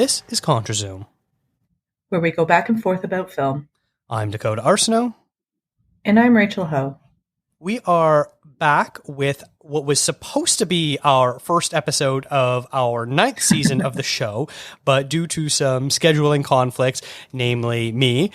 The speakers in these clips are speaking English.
This is ContraZoom, where we go back and forth about film. I'm Dakota Arsenault. And I'm Rachel Ho. We are back with what was supposed to be our first episode of our 9th season of the show, but due to some scheduling conflicts, namely me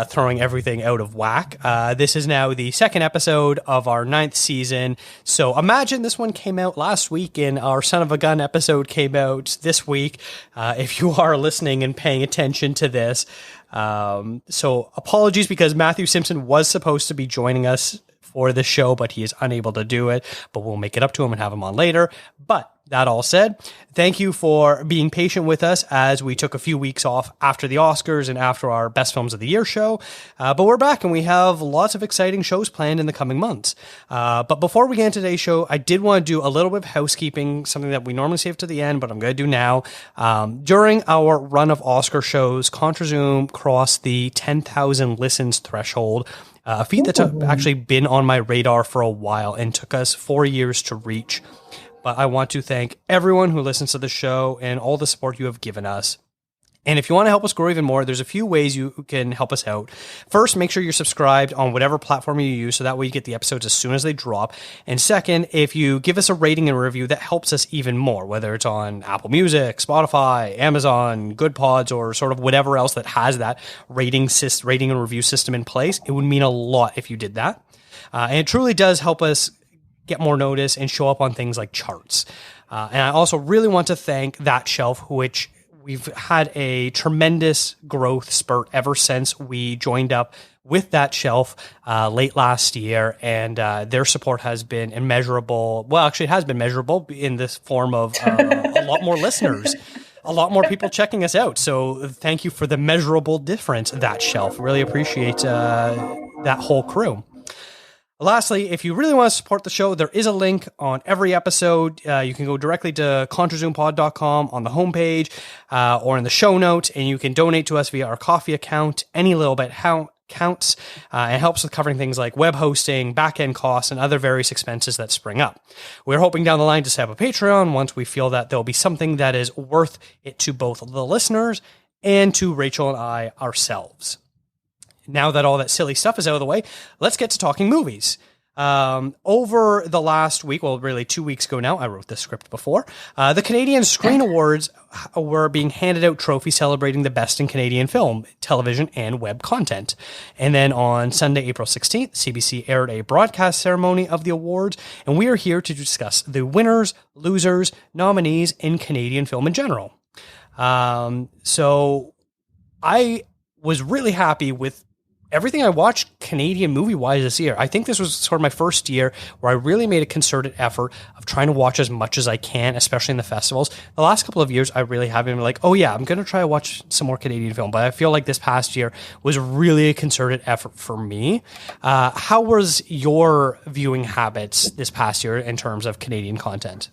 throwing everything out of whack, this is now the 2nd episode of our 9th season. So imagine this one came out last week and our Son of a Gun episode came out this week, if you are listening and paying attention to this. So apologies, because Matthew Simpson was supposed to be joining us for the show, but he is unable to do it, but we'll make it up to him and have him on later. But that all said, thank you for being patient with us as we took a few weeks off after the Oscars and after our Best Films of the Year show. But we're back and we have lots of exciting shows planned in the coming months. But before we get into today's show, I did want to do a little bit of housekeeping, something that we normally save to the end, but I'm going to do now. During our run of Oscar shows, ContraZoom crossed the 10,000 listens threshold, a feat that's actually been on my radar for a while and took us 4 years to reach. But I want to thank everyone who listens to the show and all the support you have given us. And if you want to help us grow even more, there's a few ways you can help us out. First, make sure you're subscribed on whatever platform you use, so that way you get the episodes as soon as they drop. And second, if you give us a rating and review, that helps us even more, whether it's on Apple Music, Spotify, Amazon, Good Pods, or sort of whatever else that has that rating and review system in place. It would mean a lot if you did that. And it truly does help us get more notice and show up on things like charts. And I also really want to thank That Shelf, which we've had a tremendous growth spurt ever since we joined up with That Shelf late last year, and their support has been immeasurable. Well, actually, it has been measurable in this form of a lot more listeners, a lot more people checking us out. So thank you for the measurable difference, That Shelf. Really appreciate that whole crew. Lastly, if you really want to support the show, there is a link on every episode. You can go directly to contrazoompod.com on the homepage or in the show notes, and you can donate to us via our Coffee account. Any little bit counts. It helps with covering things like web hosting, back-end costs, and other various expenses that spring up. We're hoping down the line to set up a Patreon once we feel that there'll be something that is worth it to both the listeners and to Rachel and I ourselves. Now that all that silly stuff is out of the way, let's get to talking movies. Over the last week, well, really 2 weeks ago now, I wrote this script before, the Canadian Screen Awards were being handed out trophies celebrating the best in Canadian film, television, and web content. And then on Sunday, April 16th, CBC aired a broadcast ceremony of the awards, and we are here to discuss the winners, losers, nominees in Canadian film in general. So I was really happy with everything I watched Canadian movie-wise this year. I think this was sort of my first year where I really made a concerted effort of trying to watch as much as I can, especially in the festivals. The last couple of years, I really have been like, oh yeah, I'm going to try to watch some more Canadian film. But I feel like this past year was really a concerted effort for me. How was your viewing habits this past year in terms of Canadian content?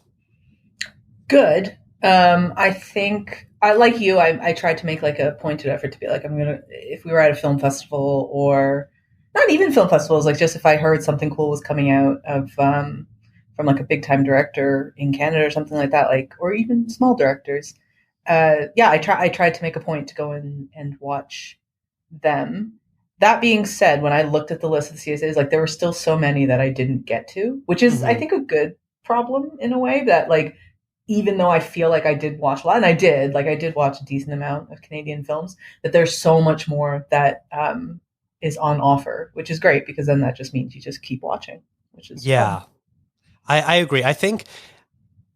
Good. I think I like you. I tried to make like a pointed effort to be like, if we were at a film festival, or not even film festivals, like just if I heard something cool was coming out of from like a big time director in Canada or something like that, like, or even small directors. I tried to make a point to go in and watch them. That being said, when I looked at the list of the CSAs, like there were still so many that I didn't get to, which is I think a good problem in a way, that like, even though I feel like I did watch a lot, and I did watch a decent amount of Canadian films, that there's so much more that is on offer, which is great, because then that just means you just keep watching, which is fun. I agree. I think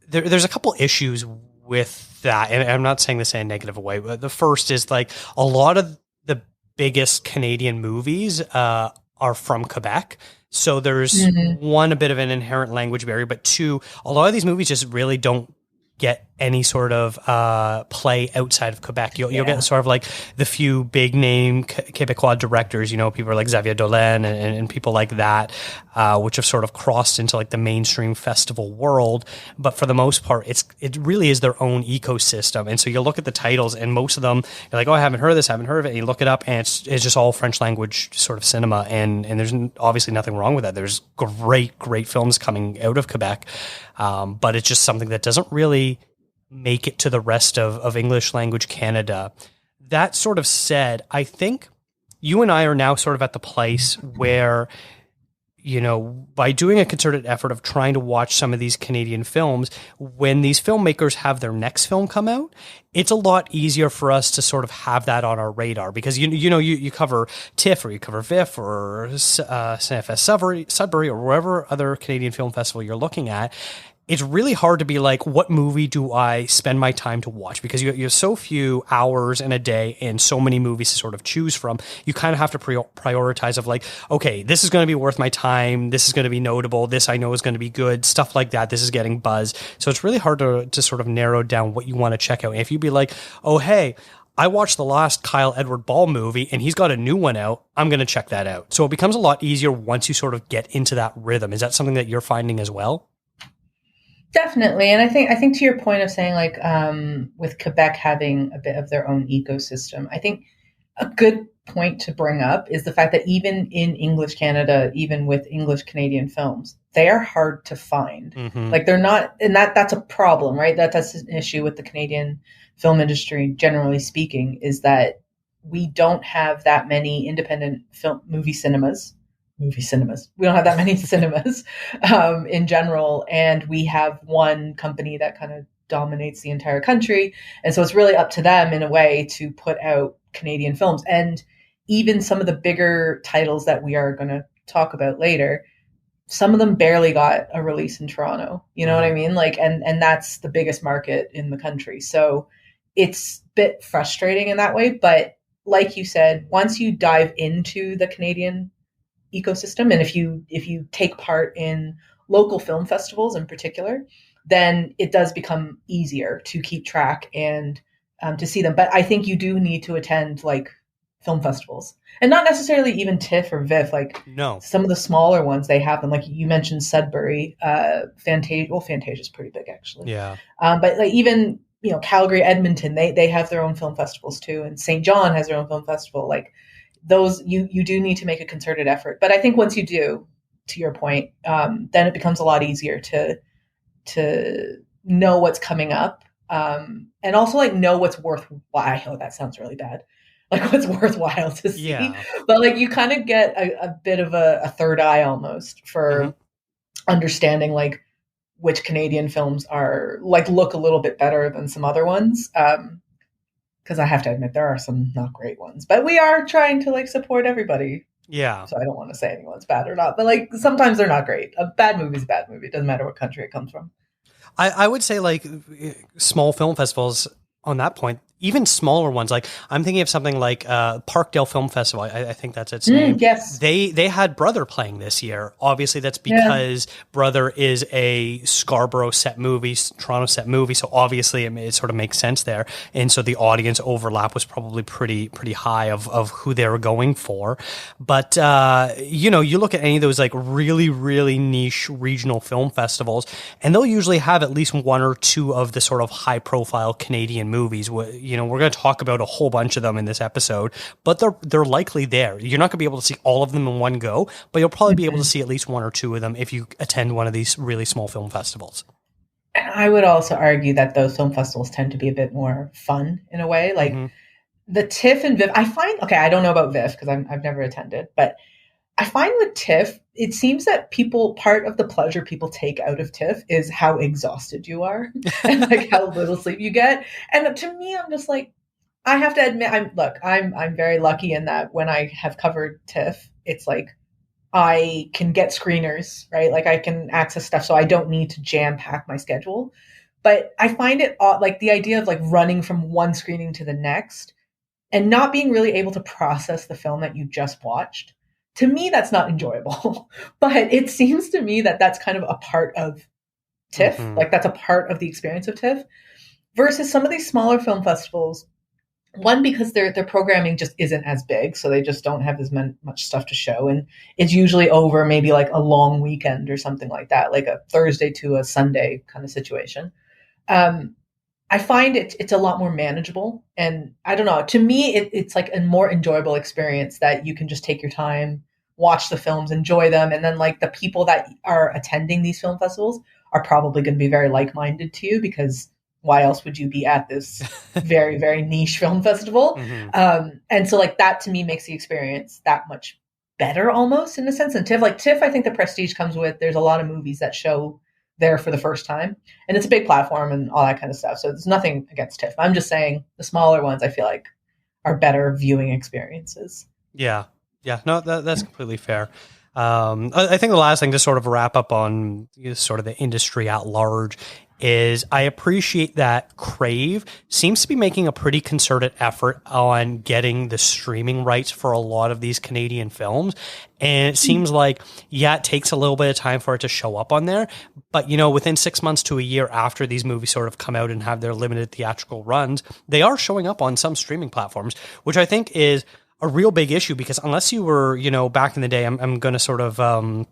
there's a couple issues with that, and I'm not saying this in a negative way, but the first is like a lot of the biggest Canadian movies are from Quebec. So there's one, a bit of an inherent language barrier, but two, a lot of these movies just really don't get any sort of play outside of Quebec. You'll get sort of like the few big name Quebecois directors, you know, people like Xavier Dolan and people like that, which have sort of crossed into like the mainstream festival world. But for the most part, it really is their own ecosystem. And so you look at the titles, and most of them, you're like, oh, I haven't heard of this, haven't heard of it. And you look it up, and it's just all French language sort of cinema. And there's obviously nothing wrong with that. There's great films coming out of Quebec. But it's just something that doesn't really make it to the rest of English language Canada. That sort of said, I think you and I are now sort of at the place where, you know, by doing a concerted effort of trying to watch some of these Canadian films, when these filmmakers have their next film come out, it's a lot easier for us to sort of have that on our radar because, you cover TIFF or you cover VIFF or CFS Sudbury or wherever other Canadian film festival you're looking at. It's really hard to be like, what movie do I spend my time to watch? Because you have so few hours in a day and so many movies to sort of choose from. You kind of have to prioritize of like, okay, this is going to be worth my time. This is going to be notable. This I know is going to be good. Stuff like that. This is getting buzz. So it's really hard to sort of narrow down what you want to check out. And if you'd be like, oh, hey, I watched the last Kyle Edward Ball movie and he's got a new one out, I'm going to check that out. So it becomes a lot easier once you sort of get into that rhythm. Is that something that you're finding as well? Definitely. And I think to your point of saying like with Quebec having a bit of their own ecosystem, I think a good point to bring up is the fact that even in English Canada, even with English Canadian films, they are hard to find. Mm-hmm. Like they're not, and that's a problem, right? That's an issue with the Canadian film industry, generally speaking, is that we don't have that many independent movie cinemas. We don't have that many cinemas in general. And we have one company that kind of dominates the entire country. And so it's really up to them in a way to put out Canadian films. And even some of the bigger titles that we are going to talk about later, some of them barely got a release in Toronto. You know what I mean? Like, and that's the biggest market in the country. So it's a bit frustrating in that way. But like you said, once you dive into the Canadian ecosystem, and if you take part in local film festivals in particular, then it does become easier to keep track and to see them. But I think you do need to attend like film festivals, and not necessarily even TIFF or VIFF. Like no, some of the smaller ones, they have them. Like you mentioned Sudbury, Fantasia is pretty big actually. Yeah, but like even Calgary, Edmonton, they have their own film festivals too, and St. John has their own film festival. Like those, you do need to make a concerted effort. But I think once you do, to your point, then it becomes a lot easier to know what's coming up, and also like know what's worthwhile. Oh, that sounds really bad. Like what's worthwhile to see. Yeah. But like you kind of get a bit of a third eye almost for understanding like which Canadian films are like look a little bit better than some other ones. Because I have to admit, there are some not great ones, but we are trying to like support everybody. Yeah. So I don't want to say anyone's bad or not, but like sometimes they're not great. A bad movie is a bad movie. It doesn't matter what country it comes from. I would say like small film festivals on that point, even smaller ones. Like I'm thinking of something like Parkdale Film Festival. I think that's its name. Yes. They had Brother playing this year. Obviously that's because Brother is a Scarborough set movie, Toronto set movie. So obviously it sort of makes sense there. And so the audience overlap was probably pretty high of who they were going for. But, you look at any of those like really, really niche regional film festivals, and they'll usually have at least one or two of the sort of high profile Canadian movies. We're going to talk about a whole bunch of them in this episode, but they're likely there. You're not going to be able to see all of them in one go, but you'll probably be able to see at least one or two of them if you attend one of these really small film festivals. And I would also argue that those film festivals tend to be a bit more fun in a way. Like the TIFF and VIFF, I find, I don't know about VIFF because I've never attended, but I find with TIFF, it seems that part of the pleasure people take out of TIFF is how exhausted you are and like how little sleep you get. And to me, I'm just like, I have to admit, I'm very lucky in that when I have covered TIFF, it's like I can get screeners, right? Like I can access stuff, so I don't need to jam pack my schedule. But I find it like the idea of like running from one screening to the next and not being really able to process the film that you just watched. To me, that's not enjoyable, but it seems to me that that's kind of a part of TIFF. Like that's a part of the experience of TIFF versus some of these smaller film festivals. One, because their programming just isn't as big, so they just don't have as much stuff to show. And it's usually over maybe like a long weekend or something like that, like a Thursday to a Sunday kind of situation. I find it's a lot more manageable. And I don't know, to me, it's like a more enjoyable experience that you can just take your time, watch the films, enjoy them. And then like the people that are attending these film festivals are probably going to be very like-minded to you because why else would you be at this very, very niche film festival? And so like that to me makes the experience that much better almost in a sense. And TIFF, I think the prestige comes with, there's a lot of movies that show there for the first time, and it's a big platform and all that kind of stuff. So there's nothing against TIFF. I'm just saying the smaller ones I feel like are better viewing experiences. Yeah. No, that's completely fair. I think the last thing to sort of wrap up on sort of the industry at large is I appreciate that Crave seems to be making a pretty concerted effort on getting the streaming rights for a lot of these Canadian films. And it seems like, it takes a little bit of time for it to show up on there. But, within 6 months to a year after these movies sort of come out and have their limited theatrical runs, they are showing up on some streaming platforms, which I think is a real big issue, because unless you were, back in the day, I'm going to sort of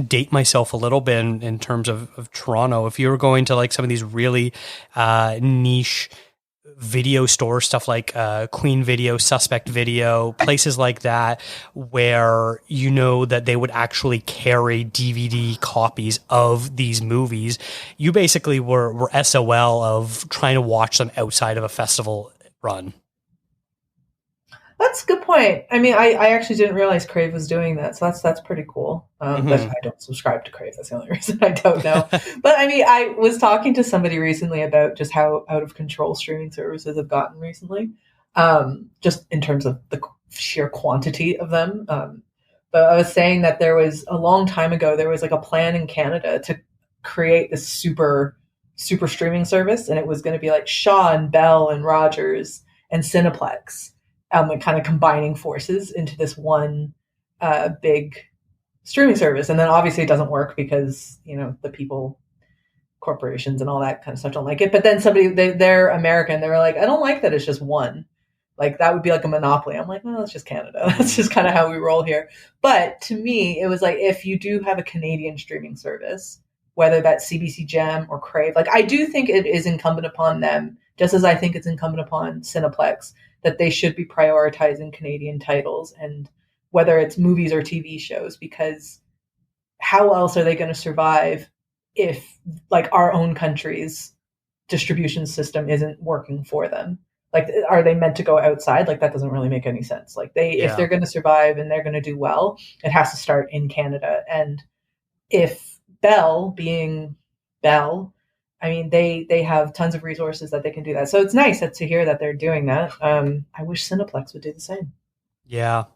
date myself a little bit in terms of Toronto. If you were going to like some of these really niche video stores, stuff like Queen Video, Suspect Video, places like that, where that they would actually carry DVD copies of these movies, you basically were SOL of trying to watch them outside of a festival run. That's a good point. I mean, I actually didn't realize Crave was doing that, so that's pretty cool. But I don't subscribe to Crave. That's the only reason I don't know. But I mean, I was talking to somebody recently about just how out of control streaming services have gotten recently, just in terms of the sheer quantity of them. But I was saying that there was a long time ago, there was like a plan in Canada to create this super streaming service, and it was going to be like Shaw and Bell and Rogers and Cineplex. Like kind of combining forces into this one big streaming service. And then obviously it doesn't work because, the people, corporations and all that kind of stuff don't like it. But then they're American. They were like, I don't like that it's just one. Like that would be like a monopoly. I'm like, no, it's just Canada. That's just kind of how we roll here. But to me, it was like, if you do have a Canadian streaming service, whether that's CBC Gem or Crave, like I do think it is incumbent upon them, just as I think it's incumbent upon Cineplex, that they should be prioritizing Canadian titles, and whether it's movies or TV shows, because how else are they going to survive if like our own country's distribution system isn't working for them? Like, are they meant to go outside? Like, that doesn't really make any sense. Like if they're going to survive and they're going to do well, it has to start in Canada. And if Bell being Bell, I mean, they have tons of resources that they can do that. So it's nice to hear that they're doing that. I wish Cineplex would do the same. Yeah.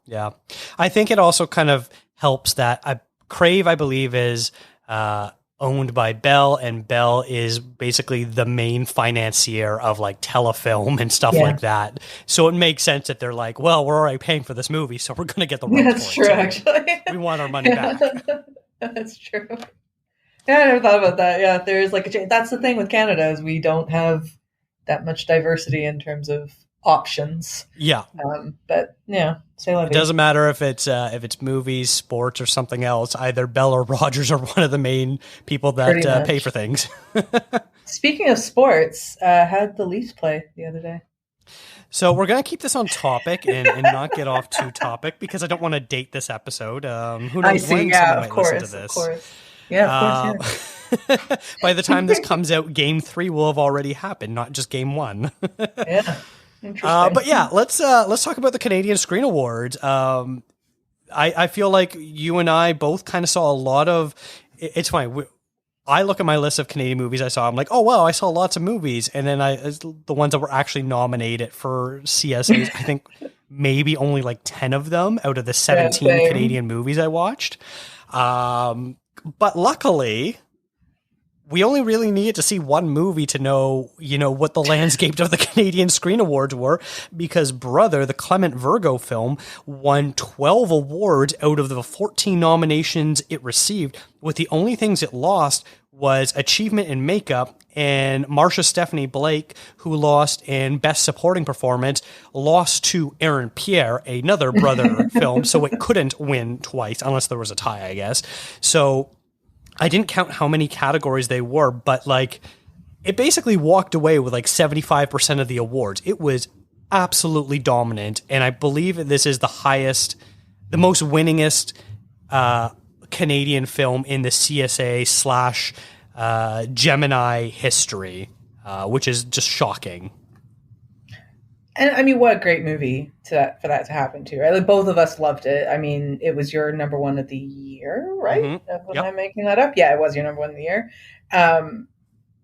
I think it also kind of helps that Crave, I believe, is owned by Bell, and Bell is basically the main financier of like Telefilm and stuff like that. So it makes sense that they're like, well, we're already paying for this movie, so we're going to get the rights for it. That's true, actually. We want our money back. That's true. Yeah, I never thought about that. Yeah, there's like that's the thing with Canada, is we don't have that much diversity in terms of options. Yeah. But yeah, it doesn't matter if it's movies, sports, or something else. Either Bell or Rogers are one of the main people that pay for things. Speaking of sports, how'd the Leafs play the other day? So we're going to keep this on topic and not get off too topic, because I don't want to date this episode. Who knows when someone might listen to this. Of course. Yeah, of course. By the time this comes out, Game 3 will have already happened, not just Game 1. Yeah, interesting. But yeah, let's talk about the Canadian Screen Awards. I feel like you and I both kind of saw a lot of. It's funny. I look at my list of Canadian movies I saw. I'm like, oh wow, I saw lots of movies, and then the ones that were actually nominated for CSAs, I think maybe only like 10 of them out of the 17 Canadian movies I watched. But luckily, we only really needed to see one movie to know, what the landscape of the Canadian Screen Awards were, because Brother, the Clement Virgo film, won 12 awards out of the 14 nominations it received, with the only things it lost was Achievement in Makeup, and Marsha Stephanie Blake, who lost in Best Supporting Performance, lost to Aaron Pierre, another Brother film, so it couldn't win twice, unless there was a tie, I guess. So I didn't count how many categories they were, but like it basically walked away with like 75% of the awards. It was absolutely dominant, and I believe this is the most winningest Canadian film in the CSA / Gemini history. which is just shocking. And I mean, what a great movie for that to happen to, right? Like both of us loved it. I mean, it was your number one of the year, right? Mm-hmm. Was Yep. I making that up? Yeah, it was your number one of the year. And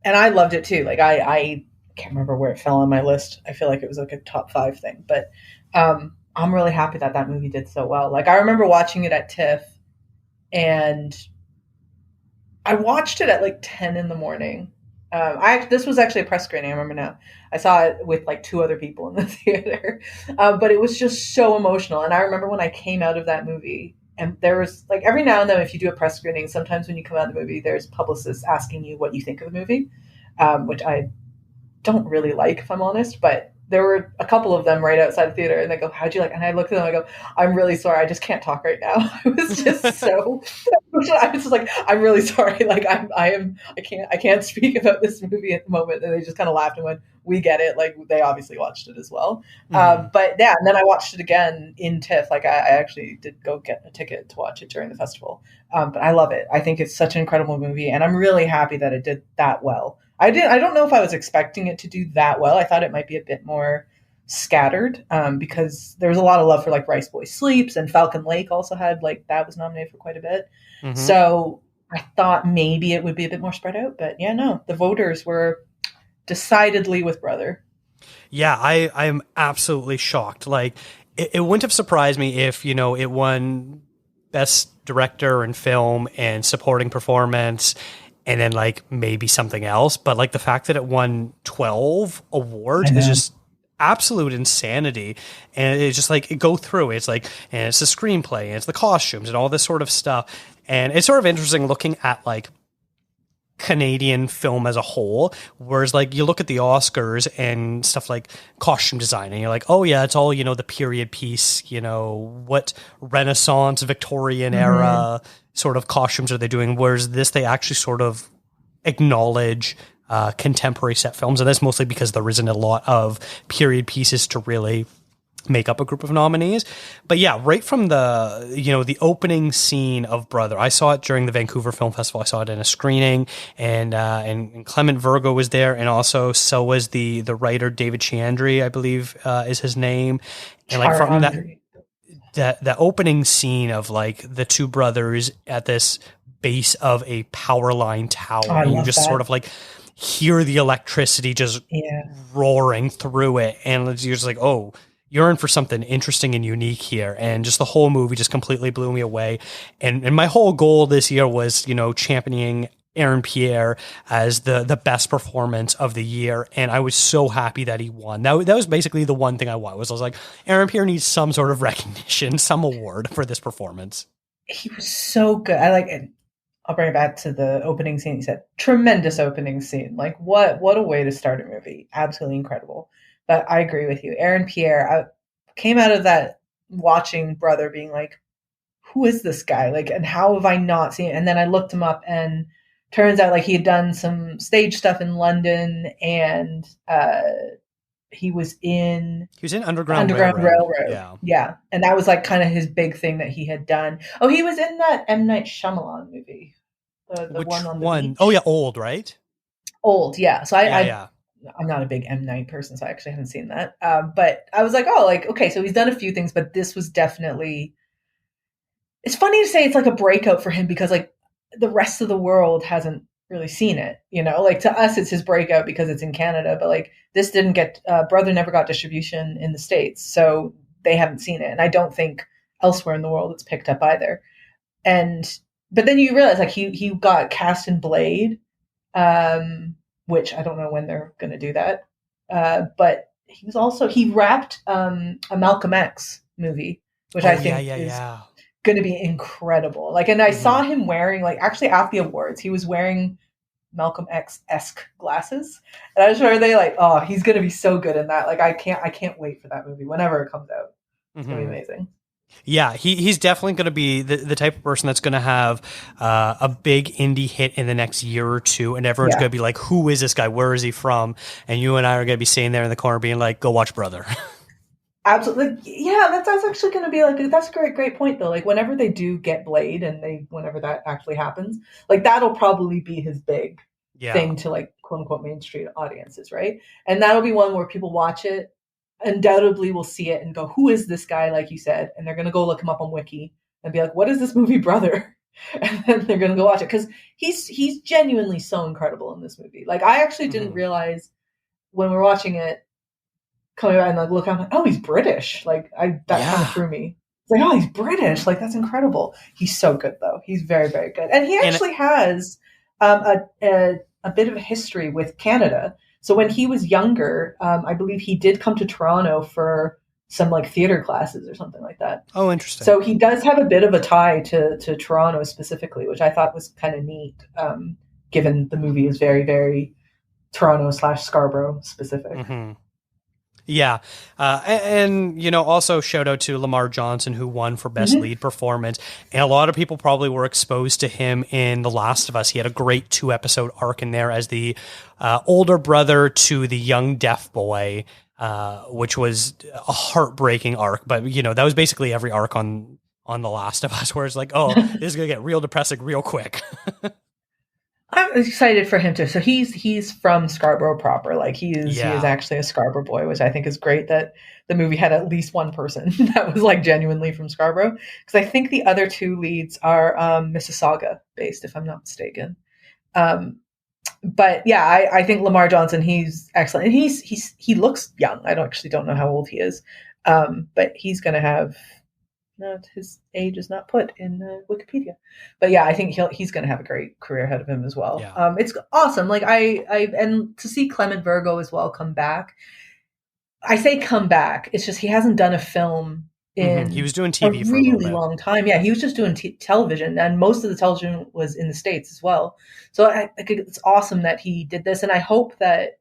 I loved it too. Like I can't remember where it fell on my list. I feel like it was like a top 5 thing, but I'm really happy that movie did so well. Like I remember watching it at TIFF, and I watched it at like 10 in the morning. This was actually a press screening. I remember now. I saw it with like 2 other people in the theater, but it was just so emotional. And I remember when I came out of that movie, and there was like every now and then, if you do a press screening, sometimes when you come out of the movie, there's publicists asking you what you think of the movie, which I don't really like, if I'm honest. But there were a couple of them right outside the theater, and they go, "How'd you like?" And I looked at them, I go, "I'm really sorry. I just can't talk right now." I was just so. I was just like, "I'm really sorry. Like I can't speak about this movie at the moment." And they just kind of laughed and went, "We get it." Like they obviously watched it as well. But yeah, and then I watched it again in TIFF. Like I actually did go get a ticket to watch it during the festival. But I love it. I think it's such an incredible movie, and I'm really happy that it did that well. I don't know if I was expecting it to do that well. I thought it might be a bit more scattered, because there was a lot of love for like Riceboy Sleeps, and Falcon Lake also had like that was nominated for quite a bit. Mm-hmm. So I thought maybe it would be a bit more spread out, but yeah, no, the voters were decidedly with Brother. Yeah, I'm absolutely shocked. Like it wouldn't have surprised me if, you know, it won Best Director in Film and Supporting Performance, and then like maybe something else. But like the fact that it won 12 awards is just absolute insanity. And it's just like, go through it. It's like, and it's the screenplay and it's the costumes and all this sort of stuff. And it's sort of interesting looking at like Canadian film as a whole, whereas like you look at the Oscars and stuff like costume design and you're like, oh yeah, it's all, you know, the period piece, you know, what Renaissance, Victorian era sort of costumes are they doing, whereas this, they actually sort of acknowledge contemporary set films, and that's mostly because there isn't a lot of period pieces to really make up a group of nominees. But yeah, right from the, you know, the opening scene of Brother, I saw it during the Vancouver Film Festival. I saw it in a screening, and Clement Virgo was there, and also so was the writer David Chiandri, I believe is his name. And like from that opening scene of like the 2 brothers at this base of a power line tower, and you just sort of like hear the electricity just roaring through it, and you're just like, oh, you're in for something interesting and unique here. And just the whole movie just completely blew me away. And my whole goal this year was, you know, championing Aaron Pierre as the best performance of the year. And I was so happy that he won. That was basically the one thing I wanted. I was like, Aaron Pierre needs some sort of recognition, some award for this performance. He was so good. I like it. I'll bring it back to the opening scene. He said, tremendous opening scene. Like what a way to start a movie. Absolutely incredible. But I agree with you. Aaron Pierre, I came out of that watching Brother being like, who is this guy? Like, and how have I not seen it? And then I looked him up, and turns out like he had done some stage stuff in London, and he was in Underground Railroad. Yeah. And that was like kind of his big thing that he had done. Oh, he was in that M. Night Shyamalan movie. The one on the beach. Oh yeah, Old, right? Old, yeah. So I'm not a big M. Night person, so I actually haven't seen that. But I was like, oh, like, okay, so he's done a few things, but this was definitely, it's funny to say it's like a breakout for him, because like the rest of the world hasn't really seen it, you know, like to us, it's his breakout because it's in Canada, but like this didn't get, Brother never got distribution in the States, so they haven't seen it. And I don't think elsewhere in the world it's picked up either. But then you realize like he got cast in Blade, which I don't know when they're going to do that. But he wrapped a Malcolm X movie, which I think is going to be incredible. Like, and I saw him wearing, like, actually at the awards, he was wearing Malcolm X-esque glasses. And I was sure they like, oh, he's going to be so good in that. Like, I can't wait for that movie whenever it comes out. It's going to be amazing. Yeah, he's definitely going to be the type of person that's going to have a big indie hit in the next year or two, and everyone's going to be like, who is this guy? Where is he from? And you and I are going to be sitting there in the corner being like, go watch Brother. Absolutely. Yeah, that's actually going to be like, that's a great point though. Like whenever they do get Blade, and whenever that actually happens, like that'll probably be his big thing to like quote unquote mainstream audiences, right? And that'll be one where people watch it, undoubtedly will see it and go, who is this guy, like you said? And they're going to go look him up on Wiki and be like, what is this movie, brother? And then they're going to go watch it because he's genuinely so incredible in this movie. Like, I actually didn't realize when we're watching it, coming back and like look, I'm like, oh, he's British. Like, that kind of threw me. It's like, oh, he's British. Like, that's incredible. He's so good, though. He's very, very good. And he actually has a bit of a history with Canada. So when he was younger, I believe he did come to Toronto for some like theater classes or something like that. Oh, interesting. So he does have a bit of a tie to Toronto specifically, which I thought was kind of neat, given the movie is very, very Toronto/Scarborough specific. Mm-hmm. Yeah. And, you know, also shout out to Lamar Johnson, who won for Best Lead Performance. And a lot of people probably were exposed to him in The Last of Us. He had a great 2-episode arc in there as the older brother to the young deaf boy, which was a heartbreaking arc. But, you know, that was basically every arc on The Last of Us, where it's like, oh, this is going to get real depressing real quick. I'm excited for him too. So he's from Scarborough proper. Like he is actually a Scarborough boy, which I think is great that the movie had at least one person that was like genuinely from Scarborough. Because I think the other 2 leads are Mississauga based, if I'm not mistaken. But yeah, I think Lamar Johnson, he's excellent. And he looks young. I don't know how old he is. But he's going to have, his age is not put in Wikipedia, but yeah, I think he's going to have a great career ahead of him as well. Yeah. It's awesome. Like and to see Clement Virgo as well come back. I say come back. It's just he hasn't done a film in he was doing TV a for really long time. Yeah, he was just doing television, and most of the television was in the States as well. So I think it's awesome that he did this, and I hope that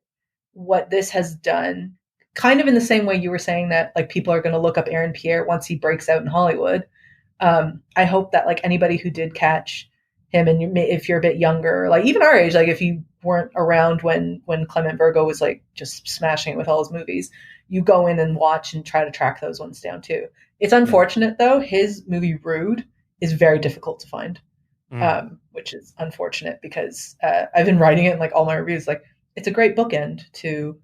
what this has done, kind of in the same way you were saying that like people are going to look up Aaron Pierre once he breaks out in Hollywood. I hope that like anybody who did catch him, and if you're a bit younger, like even our age, like if you weren't around when Clement Virgo was like just smashing it with all his movies, you go in and watch and try to track those ones down too. It's unfortunate though. His movie Rude is very difficult to find, which is unfortunate because I've been writing it in like all my reviews. Like it's a great bookend to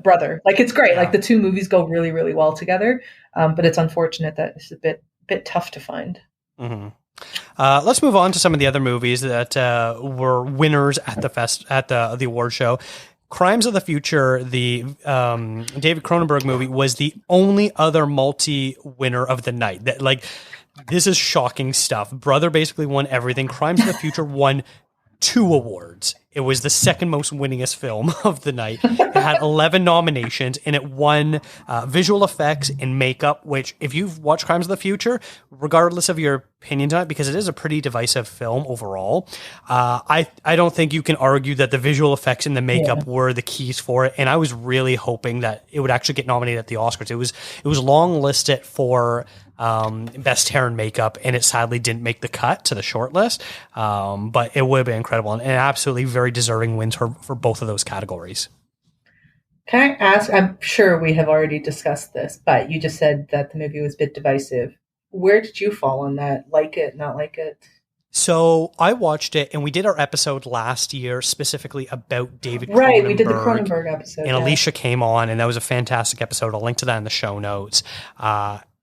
Brother. Like it's great. Like the 2 movies go really, really well together. But it's unfortunate that it's a bit tough to find. Let's move on to some of the other movies that were winners at the award show. Crimes of the Future, the David Cronenberg movie, was the only other multi-winner of the night. That like this is shocking stuff. Brother basically won everything. Crimes of the Future won 2 awards. It was the second most winningest film of the night. It had 11 nominations, and it won visual effects and makeup, which if you've watched Crimes of the Future, regardless of your opinions on it, because it is a pretty divisive film overall, I don't think you can argue that the visual effects and the makeup were the keys for it. And I was really hoping that it would actually get nominated at the Oscars. It was long listed for best hair and makeup, and it sadly didn't make the cut to the short list. But it would have been incredible and absolutely very deserving wins for both of those categories. Can I ask, I'm sure we have already discussed this, but you just said that the movie was a bit divisive. Where did you fall on that? Like it, not like it? So I watched it, and we did our episode last year specifically about David Cronenberg. Right, we did the Cronenberg episode. And Alicia came on, and that was a fantastic episode. I'll link to that in the show notes.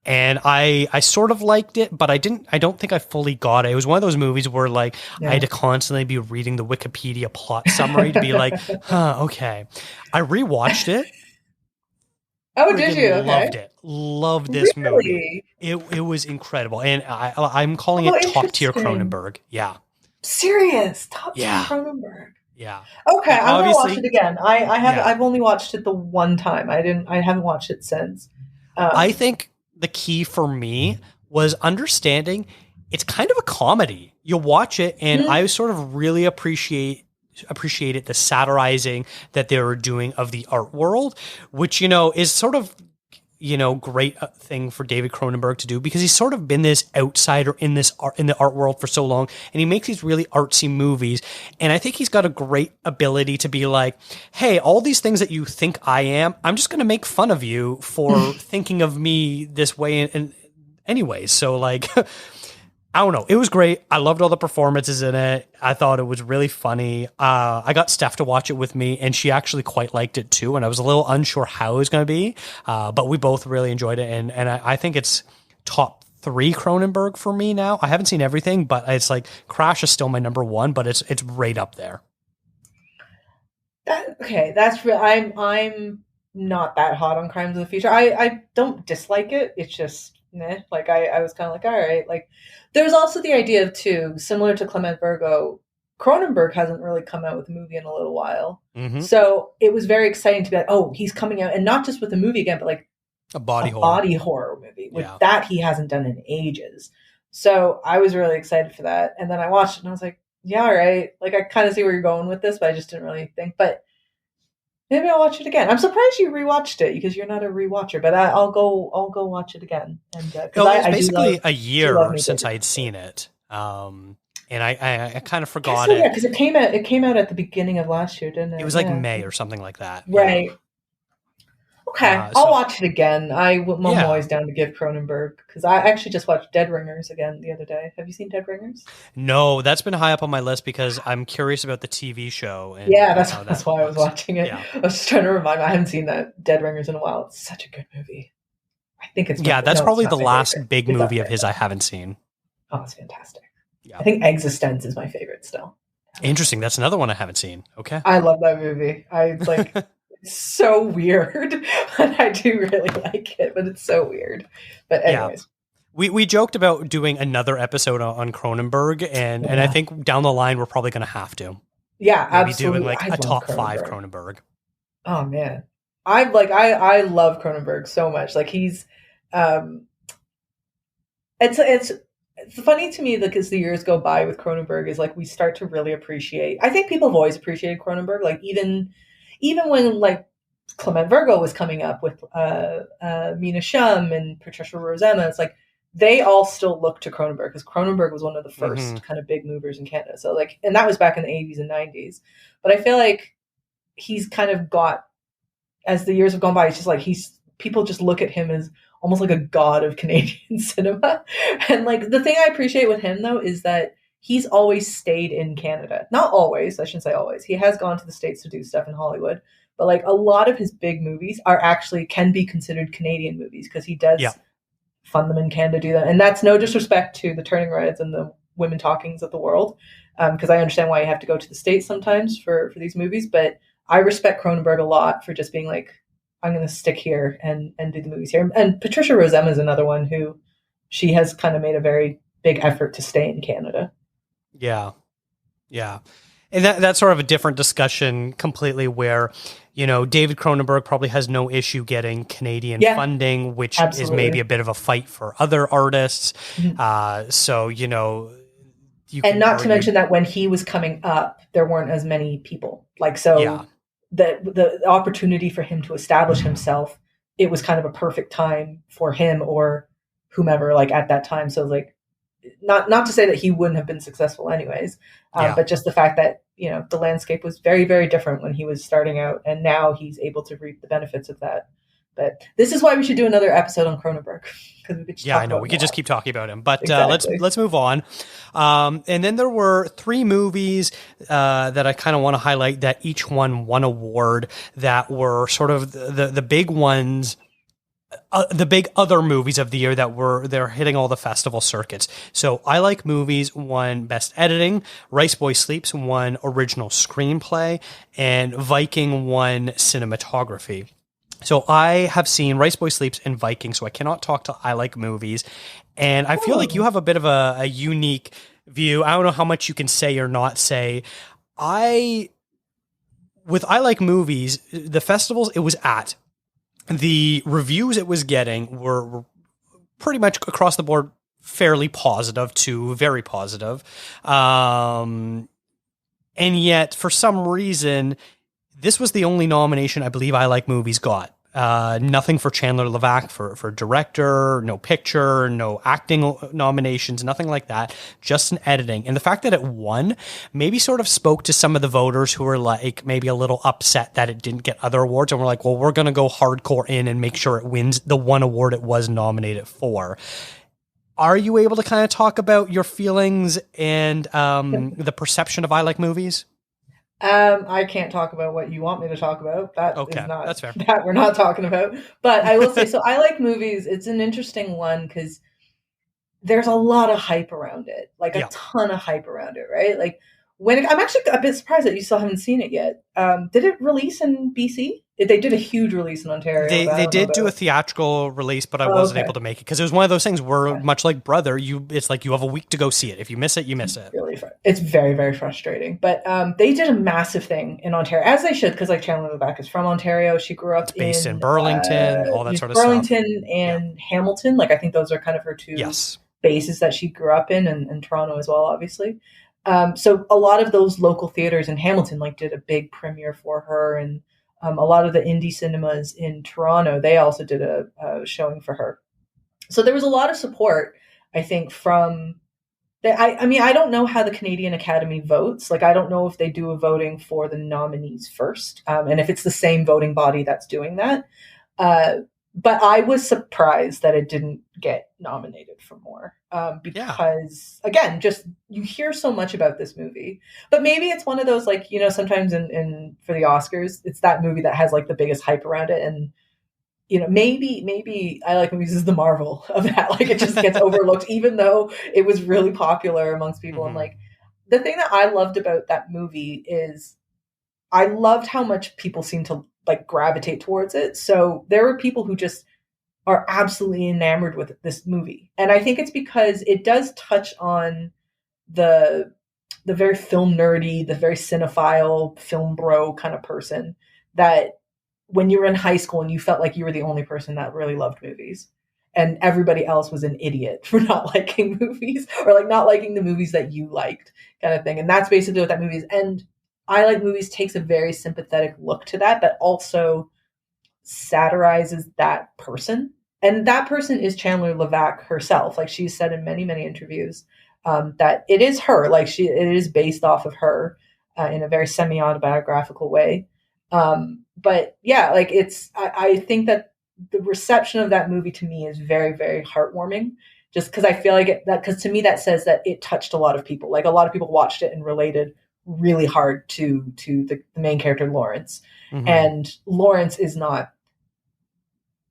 And I sort of liked it, but I don't think I fully got it. It was one of those movies where like I had to constantly be reading the Wikipedia plot summary to be like, okay. I rewatched it. Oh, did you? Okay. Loved it. Loved this movie. It was incredible. And I'm calling it top tier Cronenberg. Yeah. Serious? Top tier Cronenberg. Yeah. Okay, I'm gonna watch it again. I've only watched it the one time. I haven't watched it since. I think the key for me was understanding it's kind of a comedy. You watch it, and I sort of really appreciated the satirizing that they were doing of the art world, which, you know, is sort of, you know, great thing for David Cronenberg to do because he's sort of been this outsider in the art world for so long, and he makes these really artsy movies. And I think he's got a great ability to be like, hey, all these things that you think I am, I'm just going to make fun of you for thinking of me this way. And anyways, so like, I don't know. It was great. I loved all the performances in it. I thought it was really funny. I got Steph to watch it with me, and she actually quite liked it too. And I was a little unsure how it was going to be, but we both really enjoyed it. And I think it's top 3 Cronenberg for me now. I haven't seen everything, but it's like Crash is still my number 1, but it's right up there. Okay, that's real. I'm not that hot on Crimes of the Future. I don't dislike it. It's just like I was kind of like, all right. Like there's also the idea of too, similar to Clement Virgo, Cronenberg hasn't really come out with a movie in a little while. Mm-hmm. So it was very exciting to be like, oh, he's coming out, and not just with a movie again, but like a body horror movie. With that he hasn't done in ages. So I was really excited for that. And then I watched it and I was like, yeah, all right. Like I kind of see where you're going with this, but I just didn't really think. But maybe I'll watch it again. I'm surprised you rewatched it because you're not a rewatcher, but I'll go watch it again. And it was basically a year since I had seen it, and I kind of forgot it because it came out at the beginning of last year, didn't it? It was like May or something like that, right? Yeah. Okay, I'll watch it again. I'm always down to give Cronenberg because I actually just watched Dead Ringers again the other day. Have you seen Dead Ringers? No, that's been high up on my list because I'm curious about the TV show. And that's why I was watching it. Yeah. I was just trying to remind me. I haven't seen that Dead Ringers in a while. It's such a good movie. I think it's that's probably the last big movie of his I haven't seen. Oh, it's fantastic. Yeah. I think Existence is my favorite still. Interesting. That's another one I haven't seen. Okay. I love that movie. I like. So weird, but I do really like it, but it's so weird. But anyways. Yeah. We joked about doing another episode on Cronenberg, and I think down the line we're probably going to have to. Yeah, maybe absolutely. doing like a top 5 Cronenberg. Oh man. I love Cronenberg so much. Like he's it's funny to me, like as the years go by with Cronenberg is like we start to really appreciate. I think people have always appreciated Cronenberg, like even when like Clement Virgo was coming up with Mina Shum and Patricia Rosemma, it's like they all still look to Cronenberg because Cronenberg was one of the first kind of big movers in Canada. So like, and that was back in the 80s and 90s. But I feel like he's kind of got, as the years have gone by, it's just like people just look at him as almost like a god of Canadian cinema. And like the thing I appreciate with him though is that he's always stayed in Canada. Not always, I shouldn't say always. He has gone to the States to do stuff in Hollywood. But like a lot of his big movies can be considered Canadian movies because he does fund them in Canada, do them. And that's no disrespect to the Turning Reds and the Women Talkings of the world. Because I understand why you have to go to the States sometimes for these movies. But I respect Cronenberg a lot for just being like, I'm going to stick here and do the movies here. And Patricia Rosemma is another one who she has kind of made a very big effort to stay in Canada. Yeah. Yeah. And that's sort of a different discussion completely where, you know, David Cronenberg probably has no issue getting Canadian funding, which is maybe a bit of a fight for other artists. Mm-hmm. So, you know. And not to mention that when he was coming up, there weren't as many people. Like, so the opportunity for him to establish himself, it was kind of a perfect time for him or whomever, like at that time. So like, not to say that he wouldn't have been successful anyways, but just the fact that, you know, the landscape was very, very different when he was starting out, and now he's able to reap the benefits of that. But this is why we should do another episode on Cronenberg. We could just keep talking about him, but let's move on. And then there were 3 movies that I kind of want to highlight that each won award that were sort of the big ones. The big other movies of the year they're hitting all the festival circuits. So I Like Movies won Best Editing, Riceboy Sleeps won Original Screenplay, and Viking won Cinematography. So I have seen Riceboy Sleeps and Viking, so I cannot talk to I Like Movies. And I feel like you have a bit of a unique view. I don't know how much you can say or not say. With I Like Movies, the festivals it was at, the reviews it was getting were pretty much across the board fairly positive to very positive. And yet, for some reason, this was the only nomination I believe I Like Movies got. Nothing for Chandler Levac for director, no picture, no acting nominations, nothing like that, just an editing. And the fact that it won maybe sort of spoke to some of the voters who were like maybe a little upset that it didn't get other awards. And we're like, well, we're going to go hardcore in and make sure it wins the one award it was nominated for. Are you able to kind of talk about your feelings and the perception of I Like Movies? I can't talk about what you want me to talk about. That Okay, is not that's fair. that we're not talking about. But I will say, so I Like Movies. It's an interesting one because there's a lot of hype around it, like a Yeah. ton of hype around it, right? Like I'm actually a bit surprised that you still haven't seen it yet. Did it release in BC? They did a huge release in Ontario. But I They don't know did do a about. theatrical release, but I Oh, wasn't okay. able to make it because it was one of those things where, Yeah. much like Brother, it's like you have a week to go see it. If you miss it, you miss it. It's very, very frustrating. But they did a massive thing in Ontario, as they should, because like Chandler Levac is from Ontario. She grew up It's based in in Burlington, all that sort of stuff. Burlington Yeah. and Hamilton. Like I think those are kind of her two Yes. bases that she grew up in, and Toronto as well, obviously. So a lot of those local theaters in Hamilton like did a big premiere for her, and a lot of the indie cinemas in Toronto, they also did a showing for her. So there was a lot of support, I think, from I mean, I don't know how the Canadian Academy votes. Like, I don't know if they do a voting for the nominees first, and if it's the same voting body that's doing that. But I was surprised that it didn't get nominated for more because, again, just you hear so much about this movie. But maybe it's one of those, like, you know, sometimes in for the Oscars, it's that movie that has like the biggest hype around it, and you know, maybe I Like Movies is the Marvel of that. Like it just gets overlooked, even though it was really popular amongst people. Mm-hmm. And like the thing that I loved about that movie is I loved how much people seem to like gravitate towards it. So there are people who just are absolutely enamored with this movie. And I think it's because it does touch on the very film nerdy, the very cinephile, film bro kind of person that when you were in high school and you felt like you were the only person that really loved movies and everybody else was an idiot for not liking movies or like not liking the movies that you liked kind of thing. And that's basically what that movie is. And I Like Movies takes a very sympathetic look to that, but also satirizes that person. And that person is Chandler Levac herself. Like she's said in many, many interviews that it is her. Like it is based off of her in a very semi-autobiographical way. But yeah, like I think that the reception of that movie to me is very, very heartwarming just because I feel like because to me that says that it touched a lot of people. Like a lot of people watched it and related really hard to the main character, Lawrence. Mm-hmm. And Lawrence is not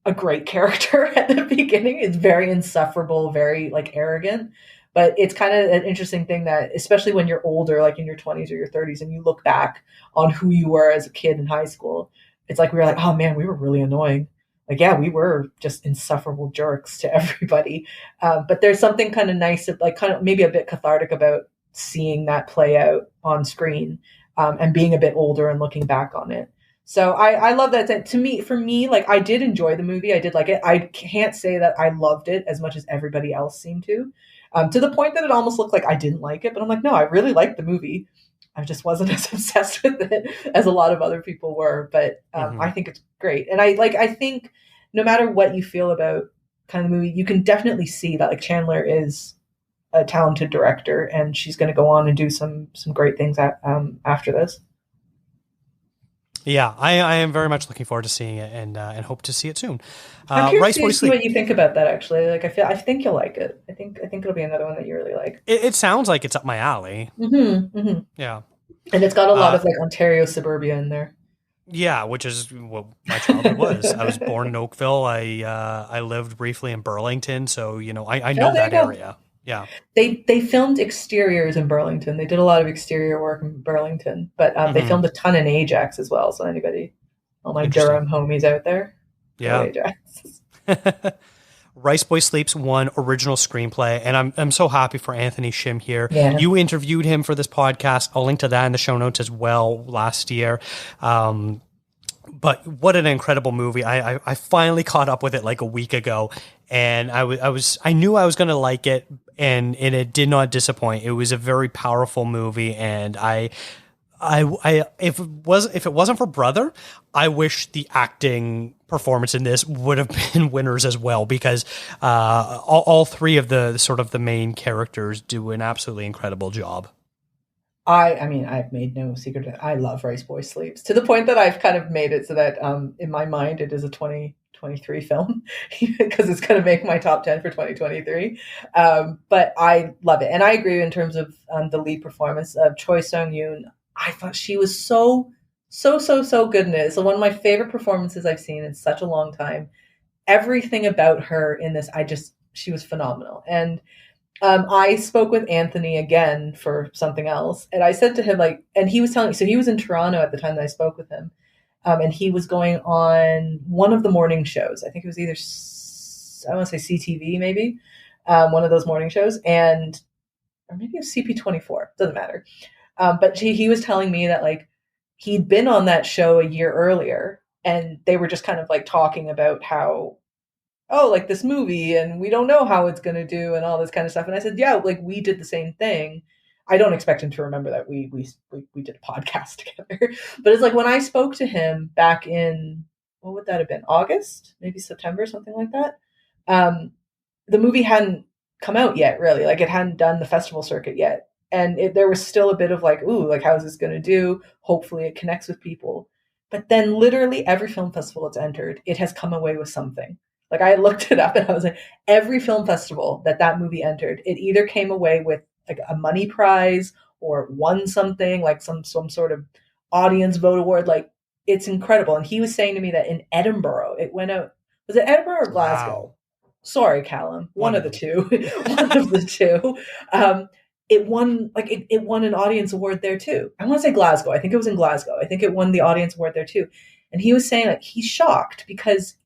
a great character at the beginning. It's very insufferable, very like arrogant. But it's kind of an interesting thing that, especially when you're older, like in your 20s or your 30s, and you look back on who you were as a kid in high school, it's like we were like, oh man, we were really annoying. Like, yeah, we were just insufferable jerks to everybody. But there's something kind of nice, like kind of maybe a bit cathartic about seeing that play out on screen and being a bit older and looking back on it. So I love that. For me, like I did enjoy the movie. I did like it. I can't say that I loved it as much as everybody else seemed to the point that it almost looked like I didn't like it. But I'm like, no, I really liked the movie. I just wasn't as obsessed with it as a lot of other people were. But I think it's great. And I think no matter what you feel about kind of the movie, you can definitely see that like Chandler is a talented director and she's going to go on and do some great things after this. Yeah, I am very much looking forward to seeing it and hope to see it soon. I'm curious to see what you think about that. Actually, like I think you'll like it. I think it'll be another one that you really like. It sounds like it's up my alley. Mm-hmm, mm-hmm. Yeah, and it's got a lot of like Ontario suburbia in there. Yeah, which is what my childhood was. I was born in Oakville. I lived briefly in Burlington, so you know I know that area. Yeah, they filmed exteriors in Burlington. They did a lot of exterior work in Burlington, but they filmed a ton in Ajax as well. So anybody, all my Durham homies out there, yeah. Ajax. Riceboy Sleeps won original screenplay, and I'm so happy for Anthony Shim here. Yeah. You interviewed him for this podcast. I'll link to that in the show notes as well last year. But what an incredible movie. I finally caught up with it like a week ago, and I knew I was going to like it, and it did not disappoint. It was a very powerful movie, and if it wasn't for Brother, I wish the acting performance in this would have been winners as well, because all three of the sort of the main characters do an absolutely incredible job. I mean, I've made no secret. I love Riceboy Sleeps to the point that I've kind of made it so that in my mind it is a 2020 2023 film because it's going to make my top 10 for 2023. But I love it. And I agree in terms of the lead performance of Choi Sung-yoon. I thought she was so good in it. It's one of my favorite performances I've seen in such a long time. Everything about her in this, she was phenomenal. And I spoke with Anthony again for something else. And I said to him, and he was telling me, so he was in Toronto at the time that I spoke with him. And he was going on one of the morning shows. I think it was either, I want to say CTV, maybe, one of those morning shows. Or maybe it was CP24, doesn't matter. But he was telling me that he'd been on that show a year earlier, and they were just kind of talking about how, this movie, and we don't know how it's going to do and all this kind of stuff. And I said, yeah, we did the same thing. I don't expect him to remember that we did a podcast together, but it's when I spoke to him back in, what would that have been? August, maybe September, something like that. The movie hadn't come out yet, really. It hadn't done the festival circuit yet. And there was still a bit of how is this going to do? Hopefully it connects with people. But then literally every film festival it's entered, it has come away with something. I looked it up and I was every film festival that movie entered, it either came away with a money prize or won something, some sort of audience vote award. It's incredible. And he was saying to me that in Edinburgh, it went out. Was it Edinburgh or Glasgow? Wow. Sorry, Callum. One of the two. One of the two. It won it won an audience award there too. I want to say Glasgow. I think it was in Glasgow. I think it won the audience award there too. And he was saying he's shocked because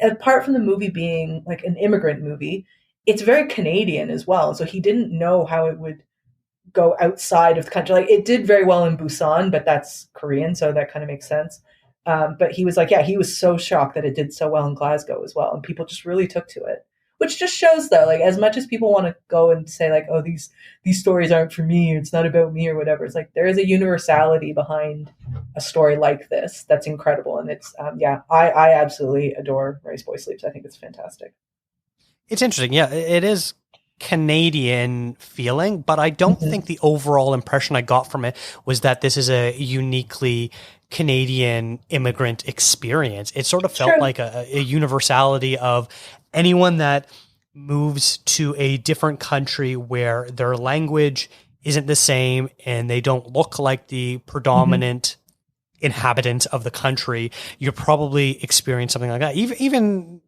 apart from the movie being an immigrant movie, it's very Canadian as well. So he didn't know how it would go outside of the country. It did very well in Busan, but that's Korean, so that kind of makes sense. But he was he was so shocked that it did so well in Glasgow as well. And people just really took to it, which just shows though, as much as people want to go and say oh, these stories aren't for me, or it's not about me or whatever. It's there is a universality behind a story like this that's incredible. And it's, I absolutely adore Riceboy Sleeps. I think it's fantastic. It's interesting. Yeah, it is Canadian feeling, but I don't think the overall impression I got from it was that this is a uniquely Canadian immigrant experience. It sort of felt like a universality of anyone that moves to a different country where their language isn't the same and they don't look like the predominant inhabitant of the country, you're probably experiencing something like that. Even